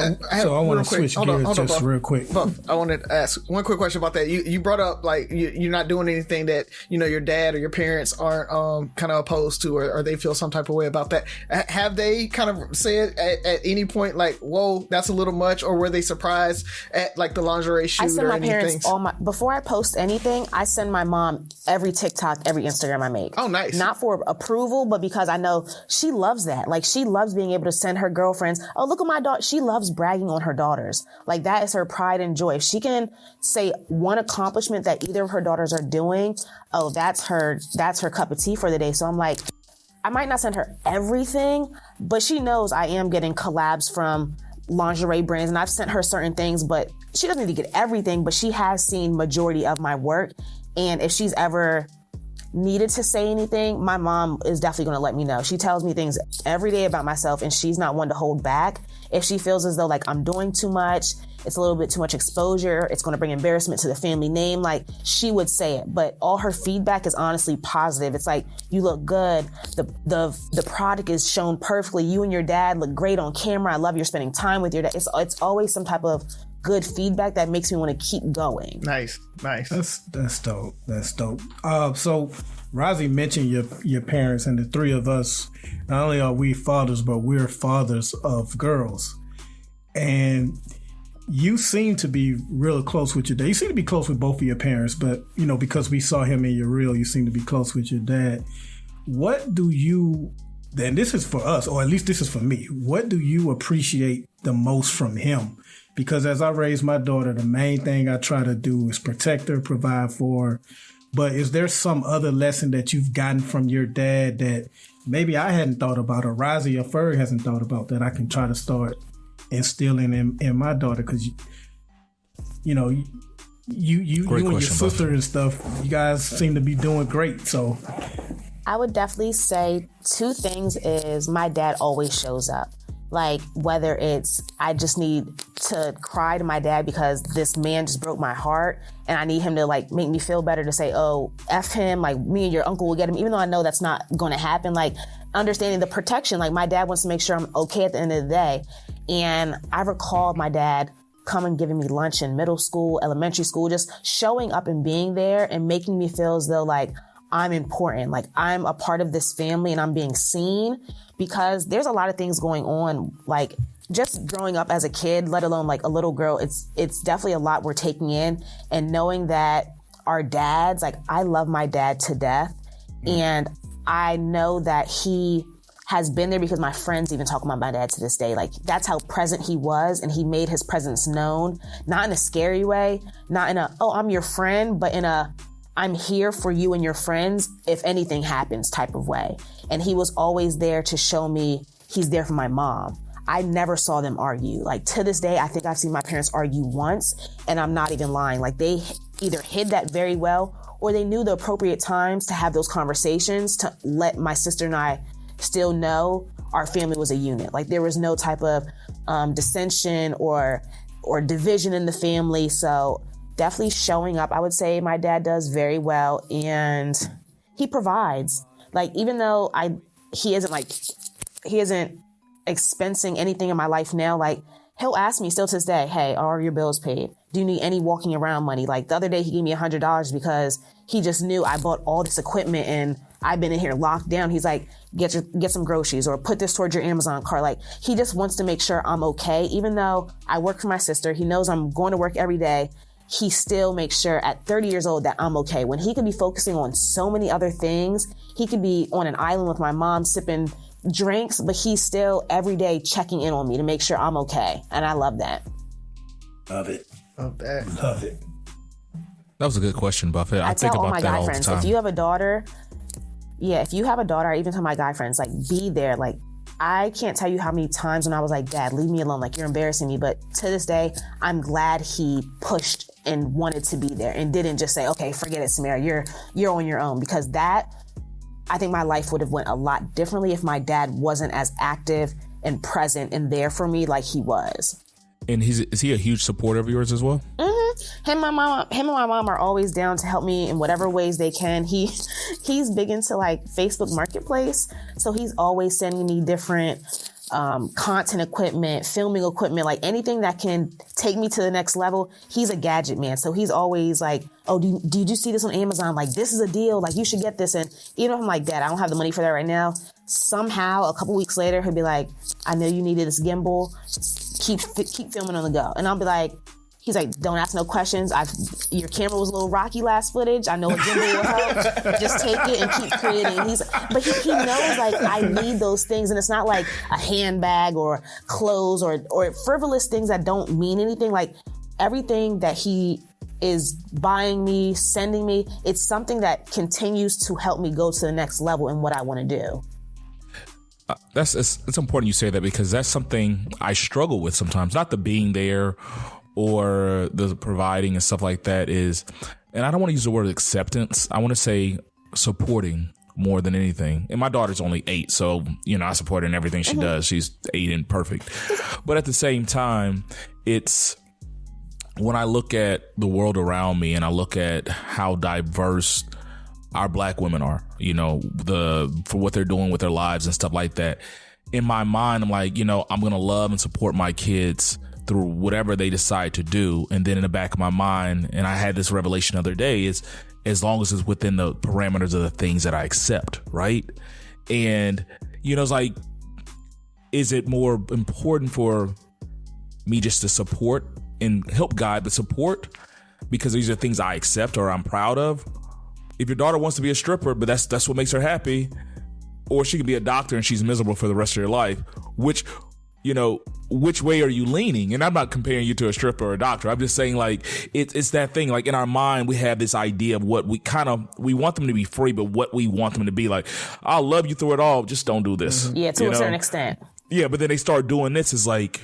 want to switch gears just real quick. I wanted to ask one quick question about that. You brought up like you're not doing anything that your dad or your parents aren't kind of opposed to, or they feel some type of way about that. Have they kind of said at any point like, "Whoa, that's a little much," or were they surprised at like the lingerie shoot? I send or my parents before I post anything. I send my mom every TikTok, every Instagram I make. Oh, nice. Not for approval, but because I know she loves that. Like she loves being able to send her girlfriends, "Oh, look at my daughter." She loves bragging on her daughters. Like that is her pride and joy. If she can say one accomplishment that either of her daughters are doing, oh, that's her cup of tea for the day. So I'm like, I might not send her everything, but she knows I am getting collabs from lingerie brands, and I've sent her certain things, but she doesn't need to get everything, but she has seen majority of my work. And if she's ever needed to say anything, my mom is definitely going to let me know. She tells me things every day about myself, and she's not one to hold back. If she feels as though like I'm doing too much, it's a little bit too much exposure, it's going to bring embarrassment to the family name, like she would say it. But all her feedback is honestly positive. It's like, you look good. The product is shown perfectly. You and your dad look great on camera. I love you're spending time with your dad. It's always some type of good feedback that makes me want to keep going. Nice. That's dope. So Rozzy mentioned your parents, and the three of us, not only are we fathers, but we're fathers of girls. And you seem to be real close with your dad. You seem to be close with both of your parents, but, you know, because we saw him in your reel, you seem to be close with your dad. What do you, and this is for us, or at least this is for me, what do you appreciate the most from him? Because as I raise my daughter, the main thing I try to do is protect her, provide for her. But is there some other lesson that you've gotten from your dad that maybe I hadn't thought about, or Rozzy or Ferg hasn't thought about, that I can try to start instilling in my daughter? Because you know, you and your sister and stuff, you guys seem to be doing great. So I would definitely say 2 things is my dad always shows up. Like, whether it's I just need to cry to my dad because this man just broke my heart and I need him to like make me feel better, to say, oh, F him, like me and your uncle will get him, even though I know that's not going to happen. Like, understanding the protection, like my dad wants to make sure I'm okay at the end of the day. And I recall my dad coming, giving me lunch in middle school, elementary school, just showing up and being there and making me feel as though like I'm important, like I'm a part of this family and I'm being seen, because there's a lot of things going on, like just growing up as a kid, let alone like a little girl. It's definitely a lot we're taking in, and knowing that our dads, like I love my dad to death. And I know that he has been there because my friends even talk about my dad to this day. Like that's how present he was, and he made his presence known, not in a scary way, not in a, oh, I'm your friend, but in a, I'm here for you and your friends if anything happens type of way. And he was always there to show me he's there for my mom. I never saw them argue. Like to this day, I think I've seen my parents argue once, and I'm not even lying. Like they either hid that very well, or they knew the appropriate times to have those conversations to let my sister and I still know our family was a unit. Like there was no type of dissension or division in the family. So definitely showing up. I would say my dad does very well, and he provides. Like even though he isn't expensing anything in my life now, like he'll ask me still to this day, hey, are your bills paid? Do you need any walking around money? Like the other day he gave me $100 because he just knew I bought all this equipment and I've been in here locked down. He's like, get some groceries or put this towards your Amazon cart. Like he just wants to make sure I'm okay. Even though I work for my sister, he knows I'm going to work every day. He still makes sure at 30 years old that I'm okay. When he could be focusing on so many other things, he could be on an island with my mom sipping drinks, but he's still every day checking in on me to make sure I'm okay. And I love that. Love it. Love that. Love it. That was a good question, Buffett. I think tell all about my that guy all friends, the time. if you have a daughter, I even tell my guy friends, like, be there. Like, I can't tell you how many times when I was like, Dad, leave me alone. Like, you're embarrassing me. But to this day, I'm glad he pushed and wanted to be there and didn't just say, okay, forget it, Samara, you're on your own. Because that, I think my life would have went a lot differently if my dad wasn't as active and present and there for me like he was. And is he a huge supporter of yours as well? Mm-hmm. Him and my mom are always down to help me in whatever ways they can. He's big into like Facebook Marketplace, so he's always sending me different content equipment, filming equipment, like anything that can take me to the next level. He's a gadget man, so he's always like, oh, did you see this on Amazon? Like, this is a deal. Like, you should get this. And even if I'm like, Dad, I don't have the money for that right now, somehow a couple weeks later he'll be like, I know you needed this gimbal. Keep filming on the go. And I'll be like, he's like, don't ask no questions. Your camera was a little rocky last footage. I know a gimbal will help. Just take it and keep creating. But he knows like I need those things, and it's not like a handbag or clothes or frivolous things that don't mean anything. Like everything that he is buying me, sending me, it's something that continues to help me go to the next level in what I want to do. It's important you say that, because that's something I struggle with sometimes. Not the being there or the providing and stuff like that is, and I don't want to use the word acceptance. I want to say supporting more than anything. And my daughter's only 8, so, I support her in everything she does. She's 8 and perfect. But at the same time, it's when I look at the world around me and I look at how diverse our Black women are, for what they're doing with their lives and stuff like that. In my mind, I'm like, I'm going to love and support my kids through whatever they decide to do. And then in the back of my mind, and I had this revelation the other day, is as long as it's within the parameters of the things that I accept, right? And, it's like, is it more important for me just to support and help guide, but support because these are things I accept or I'm proud of. If your daughter wants to be a stripper, but that's what makes her happy, or she can be a doctor and she's miserable for the rest of her life, which way are you leaning? And I'm not comparing you to a stripper or a doctor. I'm just saying, like, it's that thing. Like, in our mind, we have this idea of what we want them to be free, but what we want them to be. Like, I'll love you through it all. Just don't do this. Yeah, to a certain extent. Yeah, but then they start doing this. It's like,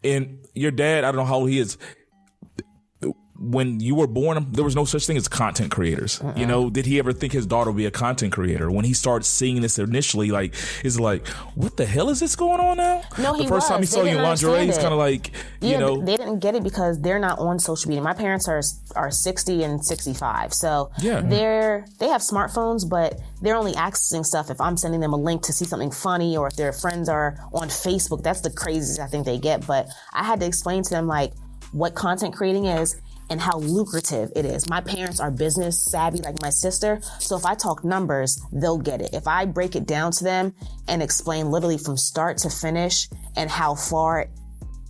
and your dad, I don't know how old he is. When you were born, there was no such thing as content creators. You know, did he ever think his daughter would be a content creator? When he started seeing this initially, like, it's like, what the hell is this going on now? No, the first time he saw you in lingerie, he's kind of like, you know. They didn't get it because they're not on social media. My parents are 60 and 65. So they have smartphones, but they're only accessing stuff if I'm sending them a link to see something funny, or if their friends are on Facebook. That's the craziest I think they get. But I had to explain to them, like, what content creating is and how lucrative it is. My parents are business savvy like my sister, so if I talk numbers, they'll get it. If I break it down to them and explain literally from start to finish and how far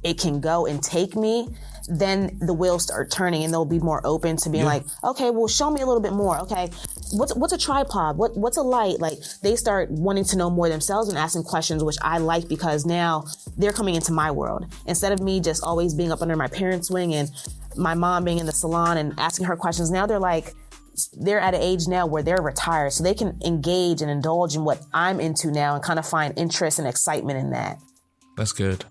it can go and take me, then the wheels start turning and they'll be more open to being like, okay, well, show me a little bit more. Okay, what's a tripod? What's a light? Like, they start wanting to know more themselves and asking questions, which I like because now they're coming into my world. Instead of me just always being up under my parents' wing and my mom being in the salon and asking her questions, now they're at an age now where they're retired, so they can engage and indulge in what I'm into now and kind of find interest and excitement in that. That's good.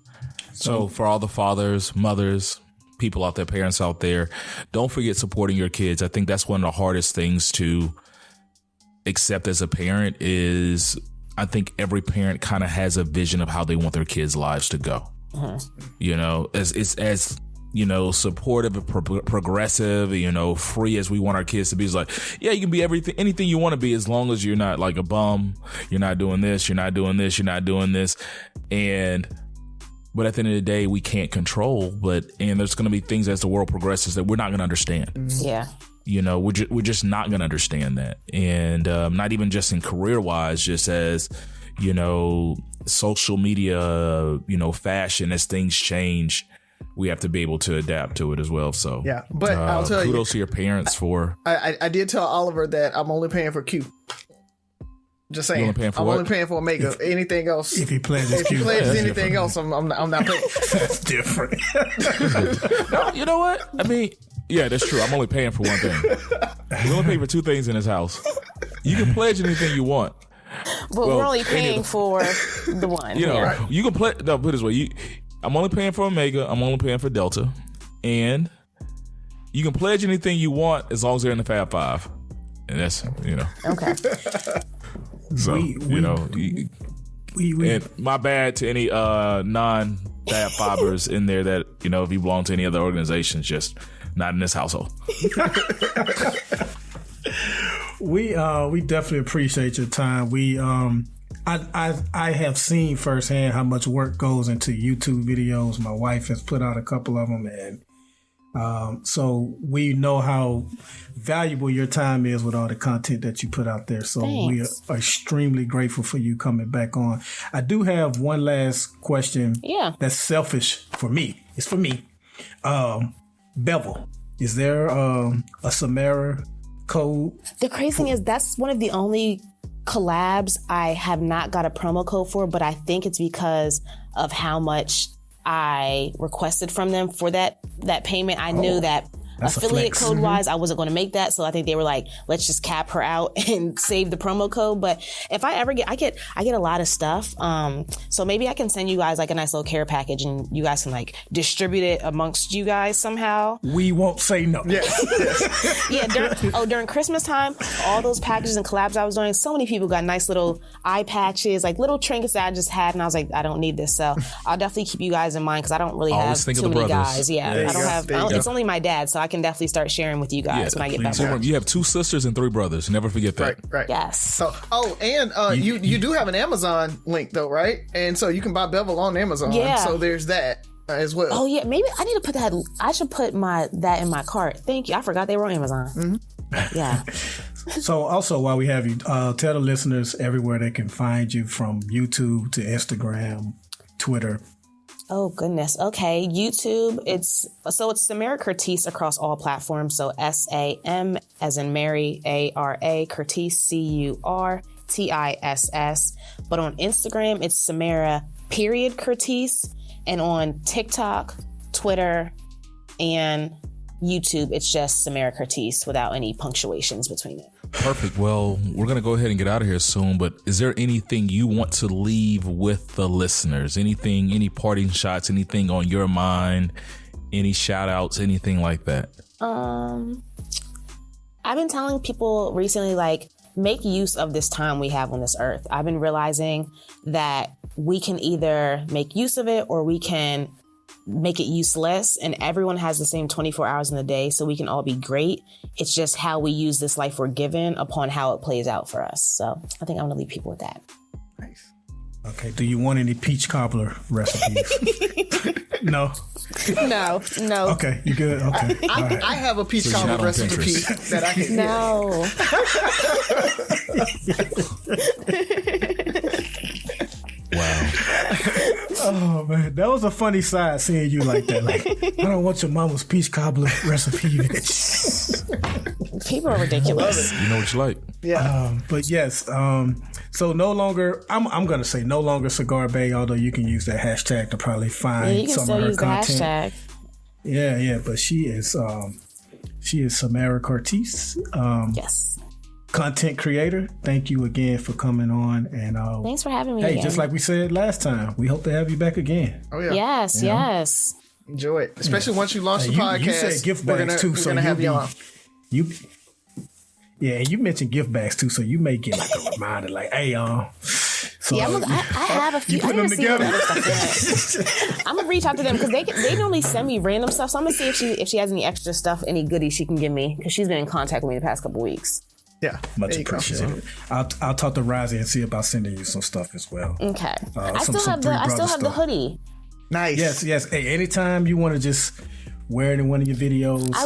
So for all the fathers, mothers, people out there, parents out there, don't forget supporting your kids. I think that's one of the hardest things to accept as a parent is, I think every parent kind of has a vision of how they want their kids' lives to go. You know, as you know, supportive and progressive, you know, free as we want our kids to be. It's like, yeah, you can be anything you want to be, as long as you're not like a bum. You're not doing this. You're not doing this. You're not doing this. But at the end of the day, we can't control. And there's going to be things as the world progresses that we're not going to understand. Yeah. You know, we're just not going to understand that. And not even just in career wise, just as, you know, social media, you know, fashion, as things change, we have to be able to adapt to it as well. So, yeah, but I'll tell you, kudos to your parents for. I did tell Oliver that I'm only paying for Q. Just saying, I'm only paying for Omega. Anything else? If he pledges Q, anything else, I'm not paying. That's different. No, you know what? I mean, yeah, that's true. I'm only paying for one thing. We only pay for two things in this house. You can pledge anything you want, but we're only paying for the one. You know, you can pledge. No, put it this way. I'm only paying for Omega. I'm only paying for Delta, and you can pledge anything you want as long as they're in the Fab Five, and that's, you know. Okay. So, and my bad to any non-Fab Fivers in there that, you know, if you belong to any other organizations, just not in this household. We definitely appreciate your time. I have seen firsthand how much work goes into YouTube videos. My wife has put out a couple of them, and so we know how valuable your time is with all the content that you put out there. So we are extremely grateful for you coming back on. I do have one last question. Yeah, that's selfish for me. It's for me. Bevel, is there a Samara code? The crazy thing is that's one of the only collabs I have not got a promo code for, but I think it's because of how much I requested from them for that payment. I knew that affiliate code wise, I wasn't going to make that. So I think they were like, let's just cap her out and save the promo code. But if I ever I get a lot of stuff. So maybe I can send you guys like a nice little care package and you guys can like distribute it amongst you guys somehow. We won't say no. Yes. Yeah. During Christmas time, all those packages and collabs I was doing, so many people got nice little eye patches, like little trinkets that I just had. And I was like, I don't need this. So I'll definitely keep you guys in mind because I don't really have too many guys. Yeah. I don't have, it's only my dad. So I can definitely start sharing with you guys when I get back home. You have 2 sisters and 3 brothers. Never forget that. Right. Yes. So, you do have an Amazon link though, right? And so you can buy Bevel on Amazon. Yeah. So there's that as well. Oh yeah, maybe I need to put that. I should put that in my cart. Thank you. I forgot they were on Amazon. Mm-hmm. Yeah. So also, while we have you, tell the listeners everywhere they can find you, from YouTube to Instagram, Twitter. Oh goodness. Okay. YouTube. It's Samara Curtice across all platforms. So SAM as in Mary, ARA, Curtice, CURTISS. But on Instagram, it's Samara Curtice. And on TikTok, Twitter, and YouTube, it's just Samara Curtice without any punctuations between it. Perfect. Well, we're going to go ahead and get out of here soon, but is there anything you want to leave with the listeners? Anything, any parting shots, anything on your mind, any shout outs, anything like that? I've been telling people recently, like, make use of this time we have on this earth. I've been realizing that we can either make use of it or we can make it useless, and everyone has the same 24 hours in the day, so we can all be great. It's just how we use this life we're given upon how it plays out for us. So I think I'm gonna leave people with that. Nice. Okay. Do you want any peach cobbler recipes? No. No. Okay. You good? Okay. All right. I have a peach So you're cobbler not on recipe Pinterest. that I can. No. Wow. Oh man, that was a funny side seeing you like that. Like, I don't want your mama's peach cobbler recipe. People are ridiculous. You know what you like. Yeah. But yes, so no longer. I'm gonna say no longer Cigar Bay. Although you can use that hashtag to probably find You can some still of her use the content. hashtag. Yeah. But she is Samara Curtice. Yes. Content creator. Thank you again for coming on. And Thanks for having me hey, again. just like we said last time, we hope to have you back again. Oh yeah. Yes. Enjoy it, especially once you launch the You podcast. said gift we're bags too, we're so gonna have you you'll on. You, yeah, and you mentioned gift bags too, so you may get like a reminder, like, "Hey, y'all." So, Yeah, I have a few. You put I them didn't see what together? other stuff in it. I'm gonna reach out to them because they normally send me random stuff. So I'm gonna see if she has any extra stuff, any goodies she can give me, because she's been in contact with me the past couple weeks. Yeah, much there you go. appreciated. I'll talk to Rozzy and see about sending you some stuff as well. Okay. I some still have Three the Brothers hoodie. Nice. Yes. Hey, anytime you want to just wear it in one of your videos, I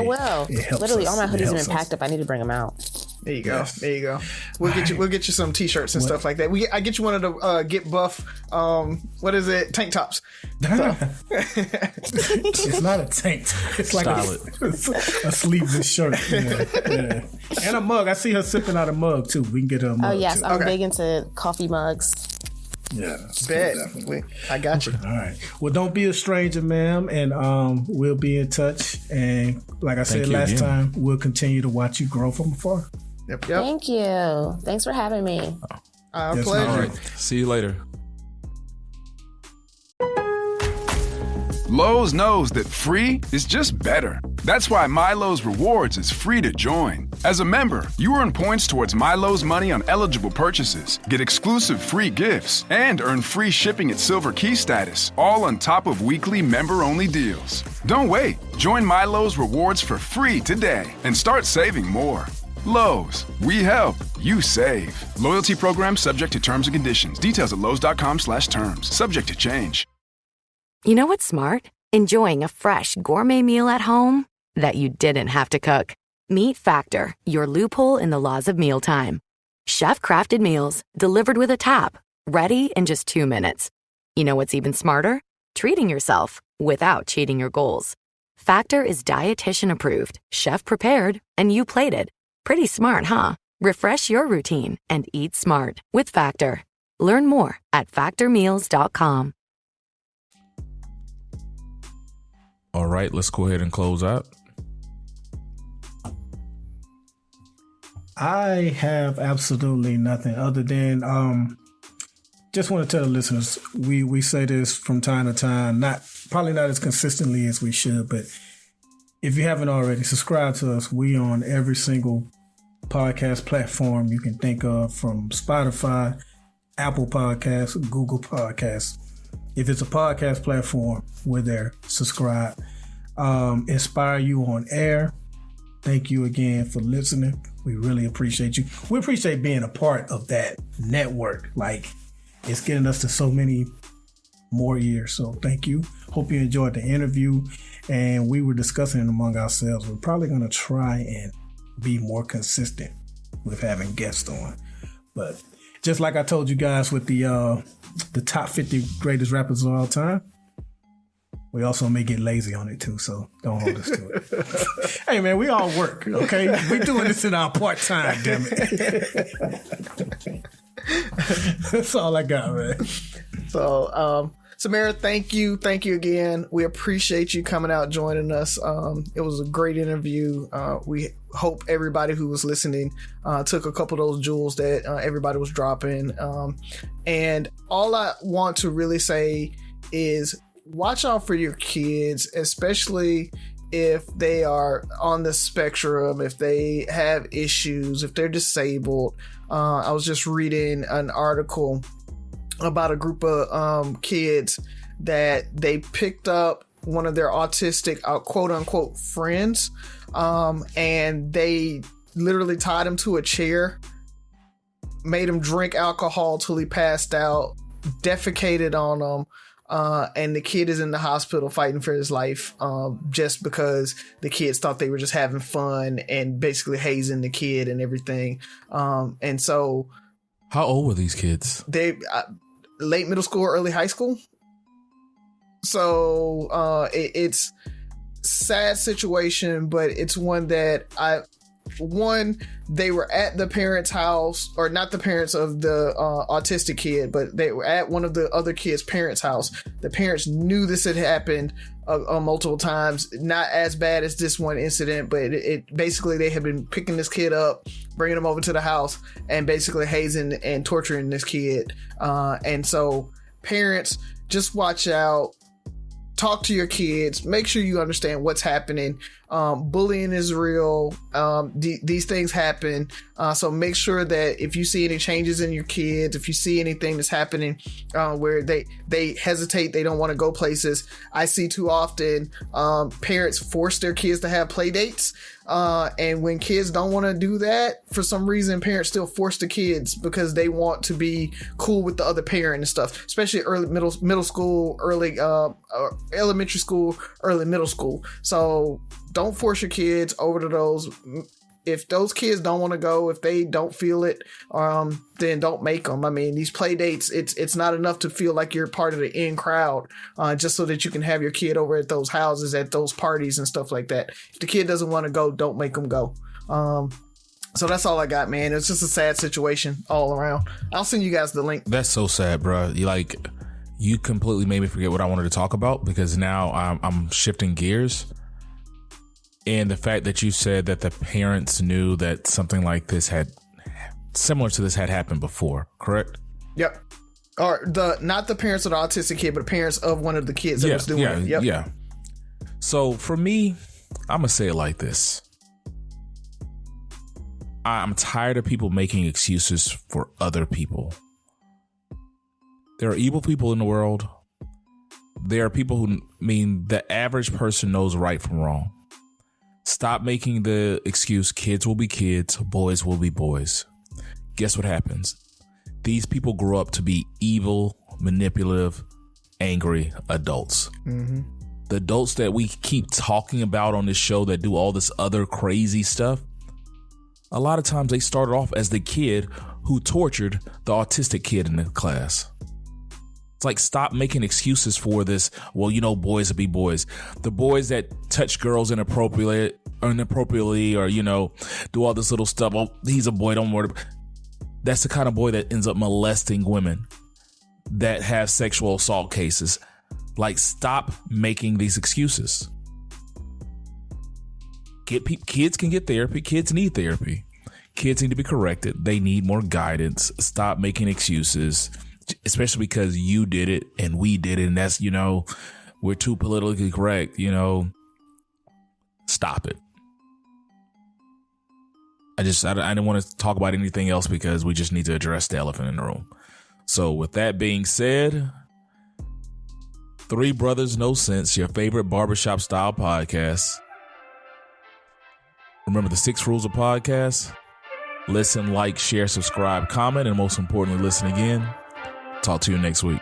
will. It helps Literally, us. all my It hoodies have helps been us. packed up. I need to bring them out. There you go. Yes. There you go. We'll get you some t-shirts and stuff like that. I get you one of the Get Buff. What is it? Tank tops. It's not a tank. It's like a sleeveless shirt. Yeah. And a mug. I see her sipping out a mug too. We can get her a mug. Oh yes, too. I'm big into coffee mugs. Yeah. Bet. Definitely. I got you. All right. Well, don't be a stranger, ma'am, and we'll be in touch. And like I said you last again. time, we'll continue to watch you grow from afar. Yep. Thank you. Thanks for having me. Yes, Pleasure. All right. See you later. Lowe's knows that free is just better. That's why MyLowe's Rewards is free to join. As a member, you earn points towards MyLowe's money on eligible purchases, get exclusive free gifts, and earn free shipping at Silver Key status, all on top of weekly member-only deals. Don't wait. Join MyLowe's Rewards for free today and start saving more. Lowe's, we help, you save. Loyalty program subject to terms and conditions. Details at lowes.com/terms. Subject to change. You know what's smart? Enjoying a fresh gourmet meal at home that you didn't have to cook. Meet Factor, your loophole in the laws of mealtime. Chef-crafted meals delivered with a tap, ready in just 2 minutes. You know what's even smarter? Treating yourself without cheating your goals. Factor is dietitian approved, chef prepared, and you plated. Pretty smart, huh? Refresh your routine and eat smart with Factor. Learn more at factormeals.com. All right, let's go ahead and close out. I have absolutely nothing other than just want to tell the listeners we say this from time to time, probably not as consistently as we should, but if you haven't already, subscribe to us. We on every single podcast platform you can think of, from Spotify, Apple Podcasts, Google Podcasts. If it's a podcast platform, we're there. Subscribe. Inspire You on Air. Thank you again for listening. We really appreciate you. We appreciate being a part of that network. Like, it's getting us to so many more ears. So thank you. Hope you enjoyed the interview. And we were discussing it among ourselves. We're probably going to try and be more consistent with having guests on. But just like I told you guys with the top 50 greatest rappers of all time, We also may get lazy on it too, so don't hold us to it. Hey man, we all work, okay? We doing this in our part-time, damn it. That's all I got, man. So, Samara, thank you again. We appreciate you coming out, joining us. It was a great interview. We hope everybody who was listening took a couple of those jewels that everybody was dropping. And all I want to really say is watch out for your kids, especially if they are on the spectrum, if they have issues, if they're disabled. I was just reading an article about a group of kids that they picked up one of their autistic quote unquote friends, and they literally tied him to a chair, made him drink alcohol till he passed out, defecated on him, and the kid is in the hospital fighting for his life, just because the kids thought they were just having fun and basically hazing the kid and everything. And so, how old were these kids? They late middle school, early high school. So it's sad situation, but it's one that they were at the parents' house, or not the parents of the autistic kid, but they were at one of the other kids' parents' house. The parents knew this had happened multiple times, not as bad as this one incident, but it basically they had been picking this kid up, bringing him over to the house, and basically hazing and torturing this kid. And so parents, just watch out. Talk to your kids. Make sure you understand what's happening. Bullying is real. These things happen. So make sure that if you see any changes in your kids, if you see anything that's happening where they hesitate, they don't want to go places. I see too often parents force their kids to have play dates. And when kids don't want to do that, for some reason, parents still force the kids because they want to be cool with the other parent and stuff, especially early middle school, early elementary school, early middle school. So don't force your kids over to those. If those kids don't want to go, if they don't feel it, then don't make them. I mean, these play dates, it's not enough to feel like you're part of the in crowd, just so that you can have your kid over at those houses, at those parties and stuff like that. If the kid doesn't want to go, don't make them go. So that's all I got, man. It's just a sad situation all around. I'll send you guys the link. That's so sad, bro. You completely made me forget what I wanted to talk about, because now I'm shifting gears. And the fact that you said that the parents knew that something like this similar to this had happened before, correct? Yep. Or not the parents of the autistic kid, but the parents of one of the kids that was doing it. Yep. Yeah. So for me, I'm going to say it like this. I'm tired of people making excuses for other people. There are evil people in the world. There are people who the average person knows right from wrong. Stop making the excuse, kids will be kids, boys will be boys. Guess what happens? These people grow up to be evil, manipulative, angry adults. Mm-hmm. The adults that we keep talking about on this show that do all this other crazy stuff, a lot of times they started off as the kid who tortured the autistic kid in the class. It's like, stop making excuses for this. Well, boys will be boys. The boys that touch girls inappropriately, or, do all this little stuff. Oh, he's a boy, don't worry. That's the kind of boy that ends up molesting women that have sexual assault cases. Like, stop making these excuses. Kids can get therapy. Kids need therapy. Kids need to be corrected. They need more guidance. Stop making excuses. Especially because you did it and we did it, and that's, we're too politically correct, stop it. I didn't want to talk about anything else because we just need to address the elephant in the room. So with that being said, Three Brothers No Sense, your favorite barbershop style podcast. Remember the 6 rules of podcasts: listen, like, share, subscribe, comment, and most importantly, listen again. Talk to you next week.